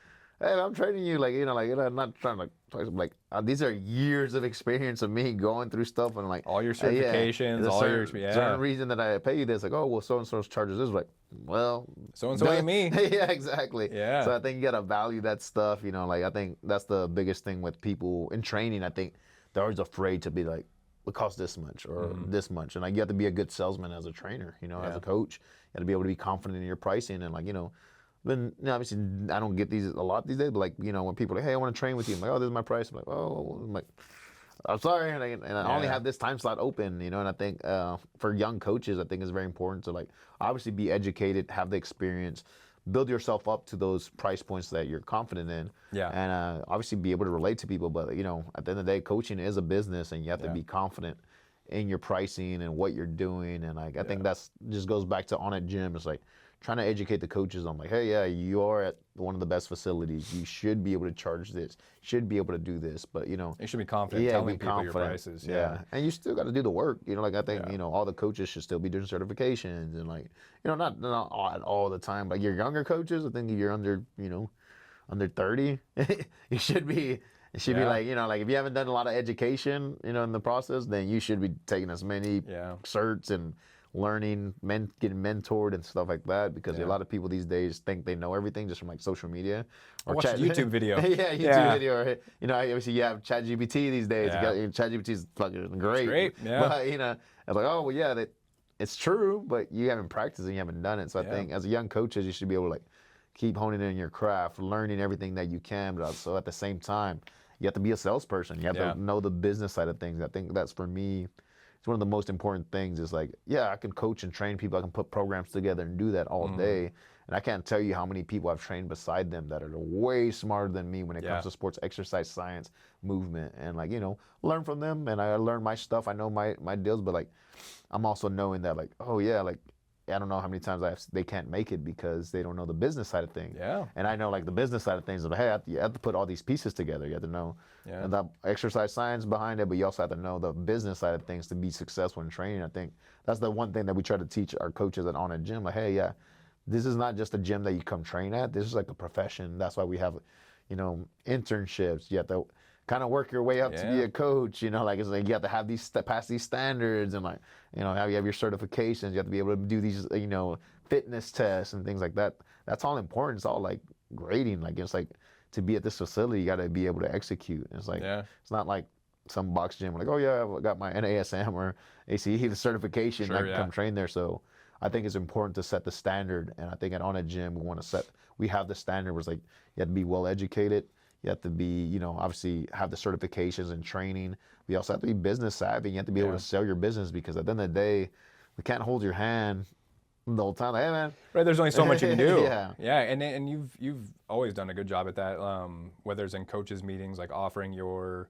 Speaker 2: hey, I'm training you, like I'm not trying to like these are years of experience of me going through stuff and like
Speaker 1: all your certifications, all your
Speaker 2: certain reason that I pay you this, like, oh well, so and so charges this, like, well,
Speaker 1: so and so ain't me.
Speaker 2: Yeah, exactly. Yeah. So I think you gotta value that stuff, like I think that's the biggest thing with people in training. I think they're always afraid to be like, it costs this much or this much, and like you have to be a good salesman as a trainer, as a coach. You have to be able to be confident in your pricing and like then obviously I don't get these a lot these days, but like when people are like, hey, I want to train with you, I'm like, oh, this is my price. I'm like, oh, I'm sorry, and I only have this time slot open, and I think for young coaches, I think it's very important to like obviously be educated, have the experience, build yourself up to those price points that you're confident in, and obviously be able to relate to people. But at the end of the day, coaching is a business, and you have to be confident in your pricing and what you're doing, and like I think that's just goes back to Onnit Gym. It's like trying to educate the coaches on like, hey, yeah, you are at one of the best facilities. You should be able to charge this. Should be able to do this. But you should
Speaker 1: be confident telling people your prices.
Speaker 2: Yeah, and you still got to do the work. Like I think all the coaches should still be doing certifications and like not all the time. But your younger coaches, I think if you're under under 30, you should be. It should be like like if you haven't done a lot of education in the process, then you should be taking as many certs and learning, getting mentored and stuff like that, because a lot of people these days think they know everything just from like social media
Speaker 1: or watch a YouTube video.
Speaker 2: YouTube video, or obviously you have ChatGPT these days. ChatGPT is fucking great.
Speaker 1: It's great.
Speaker 2: But it's like, oh well, yeah, it's true, but you haven't practiced and you haven't done it. So I think as a young coaches, you should be able to like keep honing in your craft, learning everything that you can, but also at the same time, you have to be a salesperson. You have to know the business side of things. I think that's, for me, it's one of the most important things. Is like, I can coach and train people. I can put programs together and do that all day. And I can't tell you how many people I've trained beside them that are way smarter than me when it comes to sports exercise science, movement, and like, learn from them. And I learn my stuff. I know my deals, but like, I'm also knowing that like, oh yeah, like, I don't know how many times they can't make it because they don't know the business side of things.
Speaker 1: Yeah.
Speaker 2: And I know like the business side of things. Like, hey, you have to put all these pieces together. You have to know the exercise science behind it, but you also have to know the business side of things to be successful in training. I think that's the one thing that we try to teach our coaches at Onnit Gym. Like, hey, this is not just a gym that you come train at. This is like a profession. That's why we have, internships. You have to kind of work your way up to be a coach, like it's like you have to have pass these standards, and like, you have your certifications. You have to be able to do these, fitness tests and things like that. That's all important. It's all like grading. Like it's like to be at this facility, you got to be able to execute. And it's like it's not like some box gym like, oh yeah, I got my NASM or ACE the certification. I can come train there. So I think it's important to set the standard. And I think at Onnit Gym, we have the standard where it's like, you have to be well educated. You have to be, obviously have the certifications and training. We also have to be business savvy. You have to be able to sell your business, because at the end of the day, we can't hold your hand the whole time. Like, hey, man.
Speaker 1: Right. There's only so much you can do.
Speaker 2: Yeah.
Speaker 1: Yeah. And you've always done a good job at that. Whether it's in coaches meetings, like offering your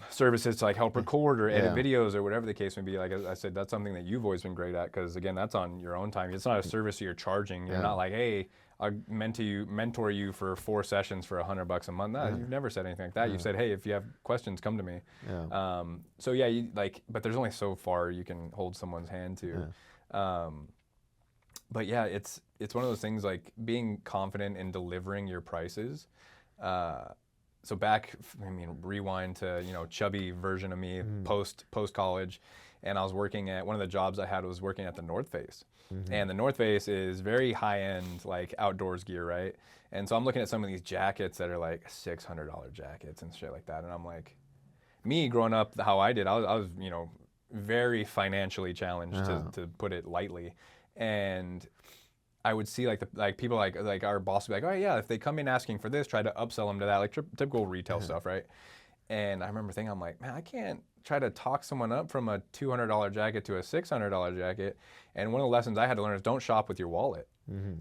Speaker 1: services to like help record or edit videos or whatever the case may be. Like I said, that's something that you've always been great at, because again, that's on your own time. It's not a service you're charging. You're not like, hey, I'll mentor you for 4 sessions for $100 a month. No, you've never said anything like that. You've said, hey, if you have questions, come to me. So yeah, but there's only so far you can hold someone's hand to. But yeah, it's one of those things, like being confident in delivering your prices. So rewind to, chubby version of me post college, and I was working at, one of the jobs I had was working at the North Face. And the North Face is very high end, like outdoors gear, right? And so I'm looking at some of these jackets that are like $600 jackets and shit like that, and I'm like, me growing up how I did, I was very financially challenged, to put it lightly, and I would see like people like our boss would be like, oh yeah, if they come in asking for this, try to upsell them to that, like typical retail stuff, right? And I remember thinking, I'm like, man, I can't try to talk someone up from a $200 jacket to a $600 jacket. And one of the lessons I had to learn is, don't shop with your wallet.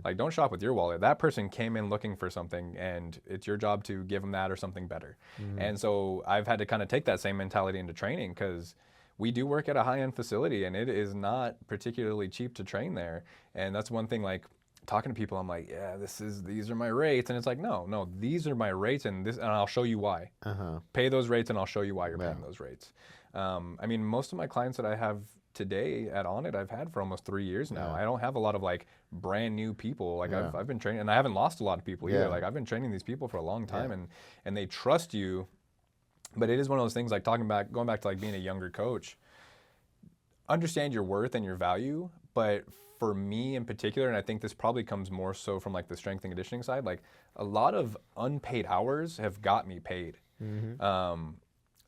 Speaker 1: Like, don't shop with your wallet. That person came in looking for something, and it's your job to give them that or something better. And so I've had to kind of take that same mentality into training, because we do work at a high-end facility, and it is not particularly cheap to train there. And that's one thing, like, talking to people, I'm like, yeah, these are my rates. And it's like, no, these are my rates, and I'll show you why. Pay those rates, and I'll show you why you're paying those rates. Most of my clients that I have today at Onnit, I've had for almost 3 years now. I don't have a lot of like brand new people. Like I've been training, and I haven't lost a lot of people either. Like I've been training these people for a long time, and they trust you. But it is one of those things, like going back to like being a younger coach, understand your worth and your value. But for me in particular, and I think this probably comes more so from like the strength and conditioning side, like a lot of unpaid hours have got me paid.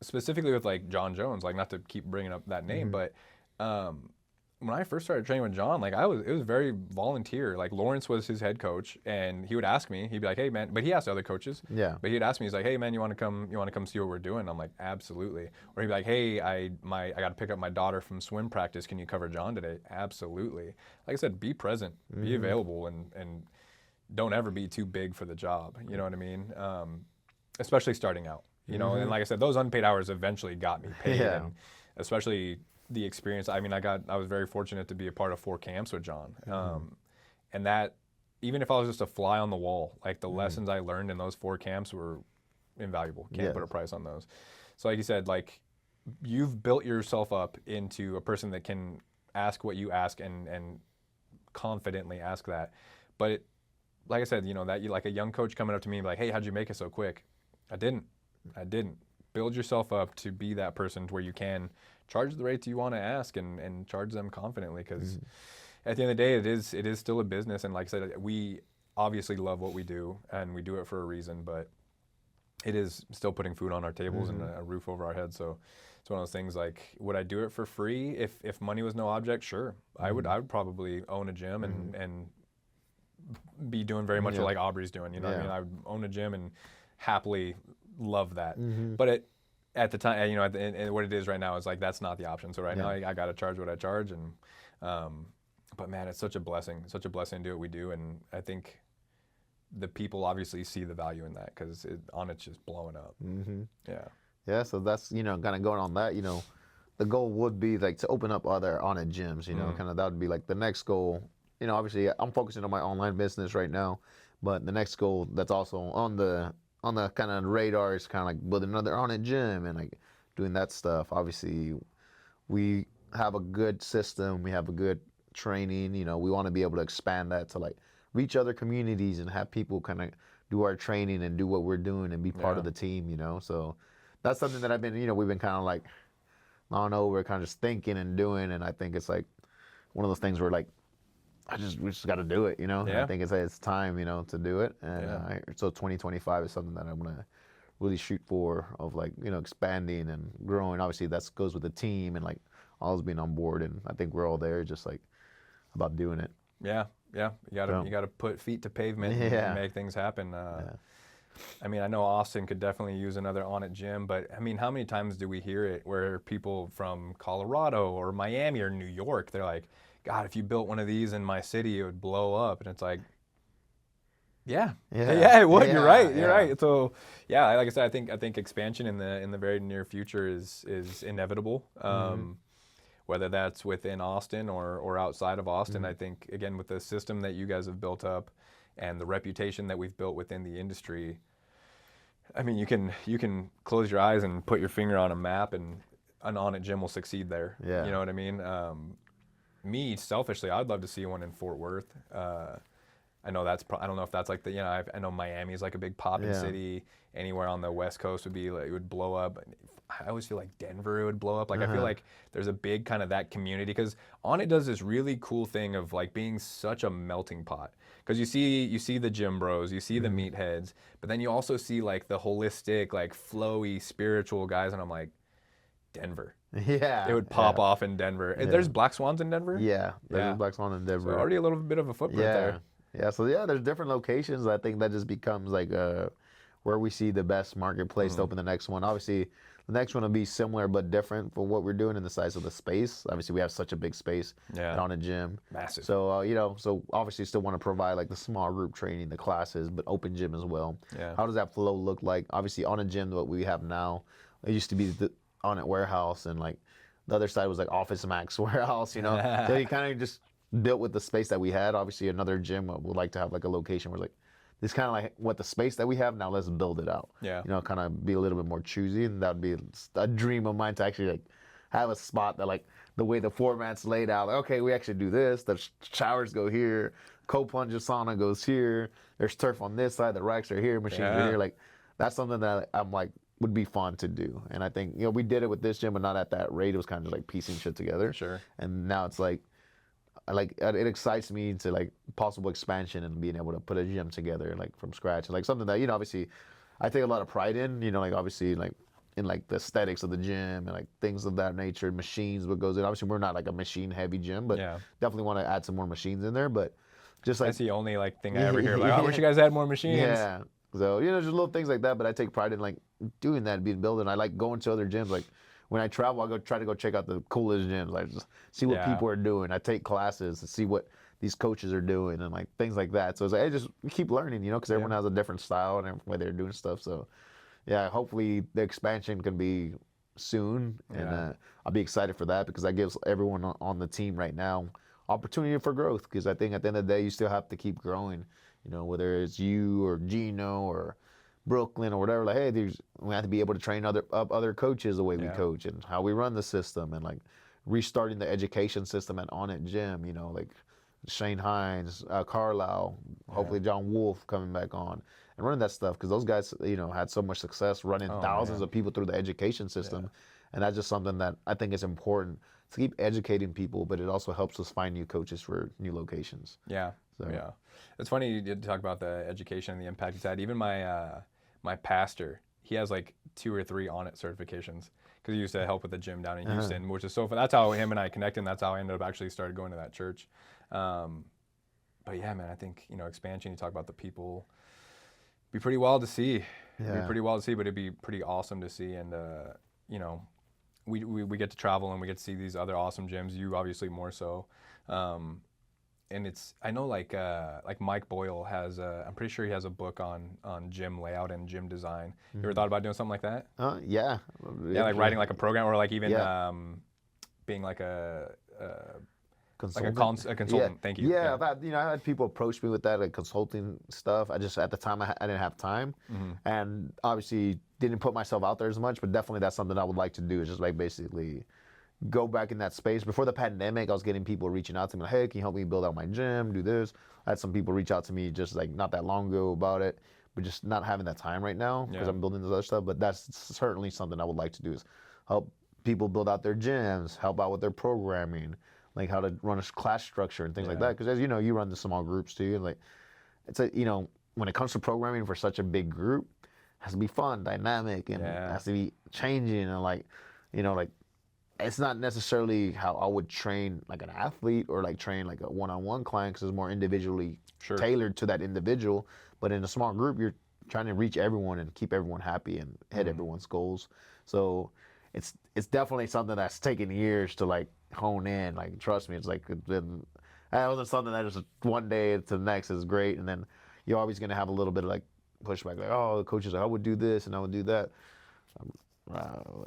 Speaker 1: Specifically with like John Jones, like not to keep bringing up that name, but when I first started training with John, like it was very volunteer. Like Lawrence was his head coach, and he would ask me, he'd be like, hey man, but he asked other coaches. But he'd ask me, he's like, hey man, you want to come see what we're doing? I'm like, absolutely. Or he'd be like, hey, I got to pick up my daughter from swim practice. Can you cover John today? Absolutely. Like I said, be present, be available, and don't ever be too big for the job. You know what I mean? Especially starting out. You know, and like I said, those unpaid hours eventually got me paid, and especially the experience. I was very fortunate to be a part of 4 camps with John, and that, even if I was just a fly on the wall, like the lessons I learned in those 4 camps were invaluable. Can't put a price on those. So like you said, like you've built yourself up into a person that can ask what you ask and confidently ask that. But like I said, that you, like a young coach coming up to me and be like, hey, how'd you make it so quick? I didn't. Build yourself up to be that person to where you can charge the rates you want to ask and charge them confidently, because at the end of the day, it is still a business. And like I said, we obviously love what we do, and we do it for a reason, but it is still putting food on our tables and a roof over our heads. So it's one of those things, like, would I do it for free if money was no object? Sure. I would probably own a gym and be doing very much what like Aubrey's doing. What I mean? I would own a gym and happily love that. But at the time, and what it is right now is like, that's not the option. So right now I got to charge what I charge. And but man, it's such a blessing to do what we do. And I think the people obviously see the value in that, because Onnit's just blowing up.
Speaker 2: Yeah, so that's, kind of going on that, the goal would be like to open up other Onnit gyms, kind of that would be like the next goal. Obviously I'm focusing on my online business right now, but the next goal that's also on the kind of radar is kind of like building another Onnit gym and like doing that stuff. Obviously, we have a good system, we have a good training. We want to be able to expand that to like reach other communities and have people kind of do our training and do what we're doing and be part of the team. So that's something that we've been kind of like, I don't know, we're kind of just thinking and doing, and I think it's like one of those things where like, we just got to do it, I think it's time, to do it. And so 2025 is something that I want to really shoot for, of like, expanding and growing. Obviously that goes with the team and like always being on board. And I think we're all there, just like about doing it.
Speaker 1: Yeah, yeah. You gotta put feet to pavement and make things happen. I mean, I know Austin could definitely use another Onnit Gym, but I mean, how many times do we hear it where people from Colorado or Miami or New York, they're like, God, if you built one of these in my city, it would blow up. And it's like, yeah, it would. You're right. You're right. So, yeah, like I said, I think expansion in the very near future is inevitable. Whether that's within Austin or outside of Austin, I think again with the system that you guys have built up and the reputation that we've built within the industry, I mean, you can close your eyes and put your finger on a map, and an Onnit Gym will succeed there.
Speaker 2: Yeah.
Speaker 1: You know what I mean? Me selfishly, I'd love to see one in Fort Worth. I know I don't know if that's like the, I know Miami is like a big poppin' city. Anywhere on the West Coast would be like, it would blow up. I always feel like Denver would blow up. Like I feel like there's a big kind of that community, because Onnit does this really cool thing of like being such a melting pot. Because you see the gym bros, you see the meatheads, but then you also see like the holistic, like flowy, spiritual guys, and I'm like, Denver.
Speaker 2: Yeah.
Speaker 1: It would pop off in Denver.
Speaker 2: Yeah.
Speaker 1: There's Black Swans in Denver?
Speaker 2: Yeah, there's Black Swan in Denver.
Speaker 1: So already a little bit of a footprint there.
Speaker 2: Yeah, so there's different locations. I think that just becomes like where we see the best marketplace to open the next one. Obviously, the next one will be similar but different for what we're doing in the size of the space. Obviously, we have such a big space on a gym.
Speaker 1: Massive.
Speaker 2: So, so obviously still want to provide like the small group training, the classes, but open gym as well.
Speaker 1: Yeah.
Speaker 2: How does that flow look like? Obviously, on a gym, what we have now, it used to be the Onnit warehouse, and like the other side was like Office Max warehouse, So you kind of just built with the space that we had. Obviously, another gym would like to have like a location where like, this kind of like what the space that we have now, let's build it out.
Speaker 1: Yeah.
Speaker 2: Kind of be a little bit more choosy, and that would be a dream of mine to actually like have a spot that like the way the format's laid out. Like, okay, we actually do this. The showers go here. Cold plunge sauna goes here. There's turf on this side. The racks are here. Machines are here. Like that's something that I'm like would be fun to do. And I think we did it with this gym, but not at that rate. It was kind of just like piecing shit together.
Speaker 1: Sure.
Speaker 2: And now it's like it excites me to like possible expansion and being able to put a gym together like from scratch, and like something that obviously I take a lot of pride in, like obviously like in like the aesthetics of the gym and like things of that nature, machines, what goes in. Obviously we're not like a machine heavy gym, but definitely want to add some more machines in there. But just like
Speaker 1: that's the only like thing I ever hear, like, I wish you guys had more machines.
Speaker 2: Yeah. So just little things like that, but I take pride in like doing that, being building. I like going to other gyms. Like when I travel, I try to go check out the coolest gyms. Like just see what people are doing. I take classes to see what these coaches are doing and like things like that. So it's like, hey, just keep learning, because everyone has a different style and way they're doing stuff. So yeah, hopefully the expansion can be soon, and I'll be excited for that, because that gives everyone on the team right now opportunity for growth. Because I think at the end of the day, you still have to keep growing. Whether it's you or Gino or Brooklyn or whatever, like, hey, we have to be able to train other coaches the way we coach and how we run the system, and like restarting the education system at Onnit Gym, like Shane Hines, Carlisle, hopefully John Wolf coming back on and running that stuff, because those guys, had so much success running thousands of people through the education system. And that's just something that I think is important to keep educating people, but it also helps us find new coaches for new locations.
Speaker 1: Yeah. So. Yeah. It's funny you did talk about the education and the impact it's had. Even my pastor, he has like 2 or 3 Onnit certifications, because he used to help with the gym down in Houston, which is so fun. That's how him and I connected, and that's how I ended up actually started going to that church. But yeah, man, I think, expansion, you talk about the people, be pretty wild to see. It'd be pretty wild to see, but it'd be pretty awesome to see. And, we get to travel and we get to see these other awesome gyms, you obviously more so. And I know like Mike Boyle has, I'm pretty sure he has a book on gym layout and gym design. You ever thought about doing something like that?
Speaker 2: Yeah.
Speaker 1: Yeah, like writing like a program, or like even being like a consultant. A consultant. Thank you.
Speaker 2: Yeah, I've had people approach me with that, like consulting stuff. I just, at the time, I didn't have time, and obviously didn't put myself out there as much. But definitely, that's something I would like to do. Is just like basically go back in that space. Before the pandemic, I was getting people reaching out to me like, hey, can you help me build out my gym, do this? I had some people reach out to me just like not that long ago about it, but just not having that time right now because I'm building this other stuff. But that's certainly something I would like to do, is help people build out their gyms, help out with their programming, like how to run a class structure and things like that. Because as you know, you run the small groups too, and like it's when it comes to programming for such a big group, it has to be fun, dynamic, and it has to be changing, and like it's not necessarily how I would train like an athlete or like train like a one-on-one client, because it's more individually tailored to that individual. But in a small group, you're trying to reach everyone and keep everyone happy and hit everyone's goals. So it's definitely something that's taken years to like hone in. Like, trust me, it's like that wasn't something that just one day to the next is great, and then you're always gonna have a little bit of like pushback, like, oh, the coach is like, I would do this and I would do that.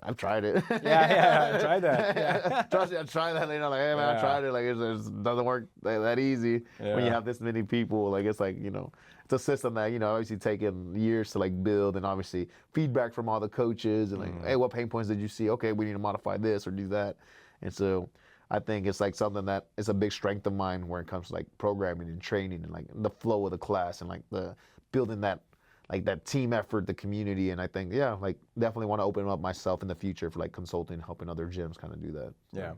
Speaker 2: I've tried it.
Speaker 1: Yeah, I tried that. Yeah.
Speaker 2: Trust me, I tried that. You know, like, hey man, I tried it. Like, it doesn't work that easy when you have this many people. Like, it's like, you know, it's a system that, you know, obviously taken years to like build, and obviously feedback from all the coaches and like, hey, what pain points did you see? Okay, we need to modify this or do that. And so I think it's like something that is a big strength of mine when it comes to like programming and training and like the flow of the class and like the building that, like that team effort, the community. And I think, yeah, like definitely want to open up myself in the future for like consulting, helping other gyms kind of do that. So,
Speaker 1: yeah,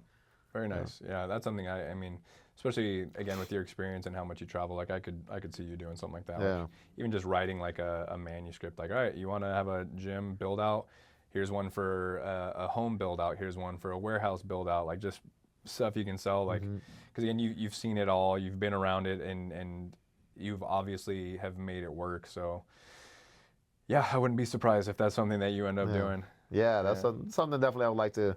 Speaker 1: very nice. Yeah, that's something I mean, especially again with your experience and how much you travel, like I could see you doing something like that.
Speaker 2: Yeah.
Speaker 1: Like, even just writing like a manuscript, like, all right, you want to have a gym build out? Here's one for a home build out. Here's one for a warehouse build out. Like just stuff you can sell, like, because again, you've seen it all, you've been around it, and you've obviously have made it work. So yeah, I wouldn't be surprised if that's something that you end up doing.
Speaker 2: Yeah, that's something definitely I would like to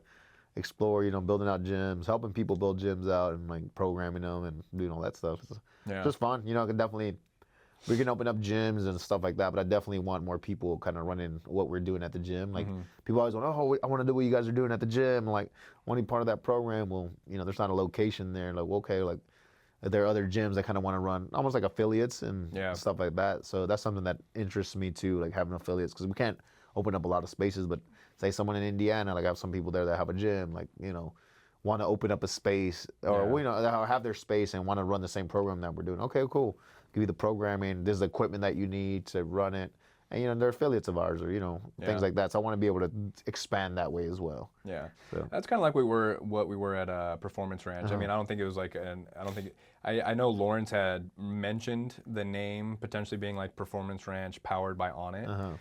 Speaker 2: explore, you know, building out gyms, helping people build gyms out and like programming them and doing all that stuff. It's just fun. You know, we can open up gyms and stuff like that, but I definitely want more people kind of running what we're doing at the gym. Like, people always want, oh, I want to do what you guys are doing at the gym. Like, wanting part of that program. Well, you know, there's not a location there. Like, okay, like, there are other gyms that kind of want to run almost like affiliates and stuff like that. So that's something that interests me too, like having affiliates, because we can't open up a lot of spaces. But say someone in Indiana, like I have some people there that have a gym, like, you know, want to open up a space, or you know, have their space and want to run the same program that we're doing. Okay, cool. Give you the programming. This is the equipment that you need to run it. And, you know, they're affiliates of ours, or, you know, things like that. So I want to be able to expand that way as well.
Speaker 1: Yeah. So that's kind of like what we were at Performance Ranch. I mean, I don't think it was like I know Lawrence had mentioned the name potentially being like Performance Ranch powered by Onnit.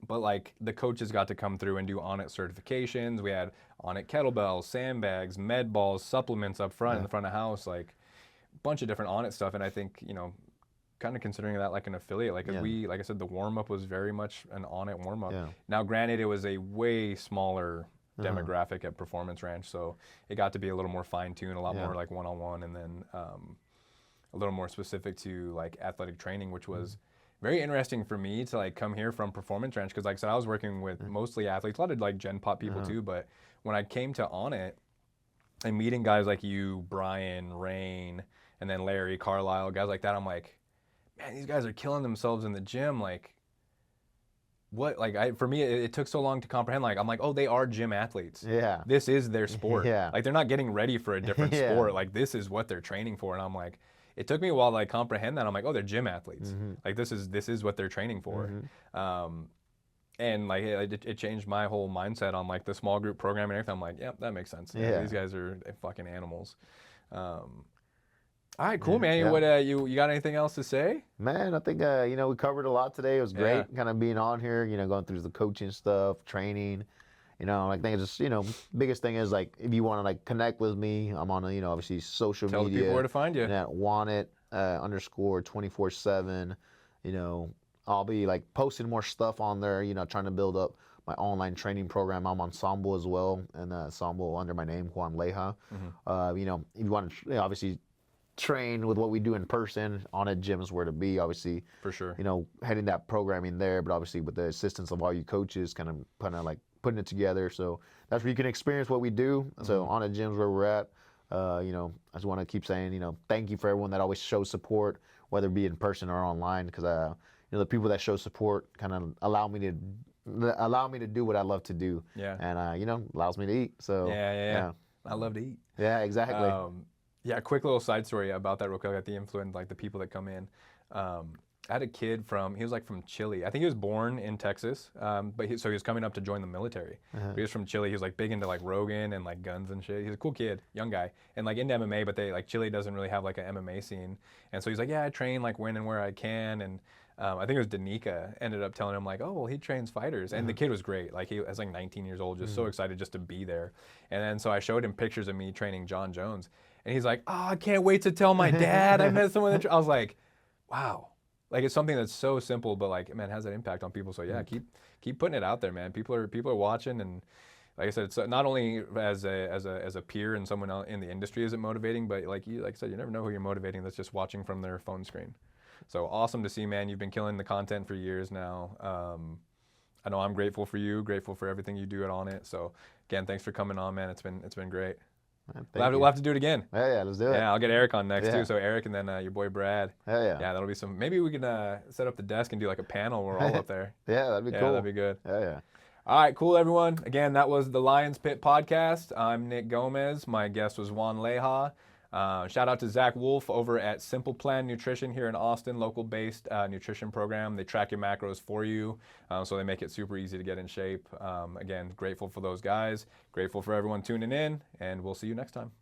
Speaker 1: But like the coaches got to come through and do Onnit certifications. We had Onnit kettlebells, sandbags, med balls, supplements up front in the front of house, like a bunch of different Onnit stuff. And I think, you know, kind of considering that like an affiliate, like, cause we, like I said, the warm-up was very much an Onnit warm-up. Now, granted, it was a way smaller demographic at Performance Ranch, so it got to be a little more fine-tuned, a lot more like one-on-one, and then a little more specific to like athletic training, which was very interesting for me to like come here from Performance Ranch, because like I said, I was working with mostly athletes, a lot of like Gen Pop people too, but when I came to Onnit and meeting guys like you, Brian, Rain, and then Larry, Carlisle, guys like that, I'm like, man, these guys are killing themselves in the gym. Like, what? Like, for me, it took so long to comprehend. Like, I'm like, oh, they are gym athletes.
Speaker 2: Yeah.
Speaker 1: This is their sport.
Speaker 2: Yeah.
Speaker 1: Like, they're not getting ready for a different sport. Like, this is what they're training for. And I'm like, it took me a while to like comprehend that. I'm like, oh, they're gym athletes. Like, this is what they're training for. And like, it changed my whole mindset on like the small group program and everything. I'm like, yep, that makes sense. Yeah. These guys are fucking animals. All right, cool, man. Yeah. What you got anything else to say?
Speaker 2: Man, I think you know, we covered a lot today. It was great, kind of being on here. You know, going through the coaching stuff, training. You know, I think it's just, you know, biggest thing is like if you want to like connect with me, I'm on you know, obviously social media.
Speaker 1: Tell people where to find you.
Speaker 2: At Onnit _ 24/7. You know, I'll be like posting more stuff on there. You know, trying to build up my online training program. I'm on Ensemble as well, and Ensemble under my name, Juan Leija. You know, if you want to, you know, obviously train with what we do in person, Onnit Gym is where to be, obviously.
Speaker 1: For sure.
Speaker 2: You know, heading that programming there, but obviously with the assistance of all you coaches, kind of like putting it together. So that's where you can experience what we do. So Onnit Gym is where we're at. You know, I just want to keep saying, you know, thank you for everyone that always shows support, whether it be in person or online, because you know, the people that show support kind of allow me to do what I love to do. Yeah. And you know, allows me to eat. So
Speaker 1: yeah. I love to eat.
Speaker 2: Yeah, exactly.
Speaker 1: Yeah, quick little side story about that real quick, at the influence, like the people that come in. I had a kid he was like from Chile. I think he was born in Texas, but so he was coming up to join the military. But he was from Chile. He was like big into like Rogan and like guns and shit. He's a cool kid, young guy, and like into MMA, but Chile doesn't really have like an MMA scene. And so he's like, yeah, I train like when and where I can. And I think it was Danica ended up telling him like, oh, well, he trains fighters. And the kid was great. Like he was like 19 years old, just so excited just to be there. And then so I showed him pictures of me training John Jones. And he's like, oh, I can't wait to tell my dad I met someone that I was like, wow. Like it's something that's so simple, but like, man, has that impact on people. So yeah, keep putting it out there, man. People are watching, and like I said, it's not only as a peer and someone in the industry is it motivating, but like I said, you never know who you're motivating that's just watching from their phone screen. So awesome to see, man. You've been killing the content for years now. I know I'm grateful for you, grateful for everything you do at Onnit. So again, thanks for coming on, man. It's been great.
Speaker 2: Man,
Speaker 1: We'll have to do it again.
Speaker 2: Yeah, let's do it.
Speaker 1: Yeah, I'll get Eric on next too. So Eric and then your boy Brad.
Speaker 2: Yeah.
Speaker 1: Yeah, that'll be some. Maybe we can set up the desk and do like a panel. We're all up there.
Speaker 2: Yeah, that'd be cool.
Speaker 1: That'd be good.
Speaker 2: Yeah.
Speaker 1: All right, cool, everyone. Again, that was the Lions Pit podcast. I'm Nick Gomez. My guest was Juan Leija. Shout out to Zach Wolf over at Simple Plan Nutrition here in Austin, local-based nutrition program. They track your macros for you, so they make it super easy to get in shape. Again, grateful for those guys. Grateful for everyone tuning in, and we'll see you next time.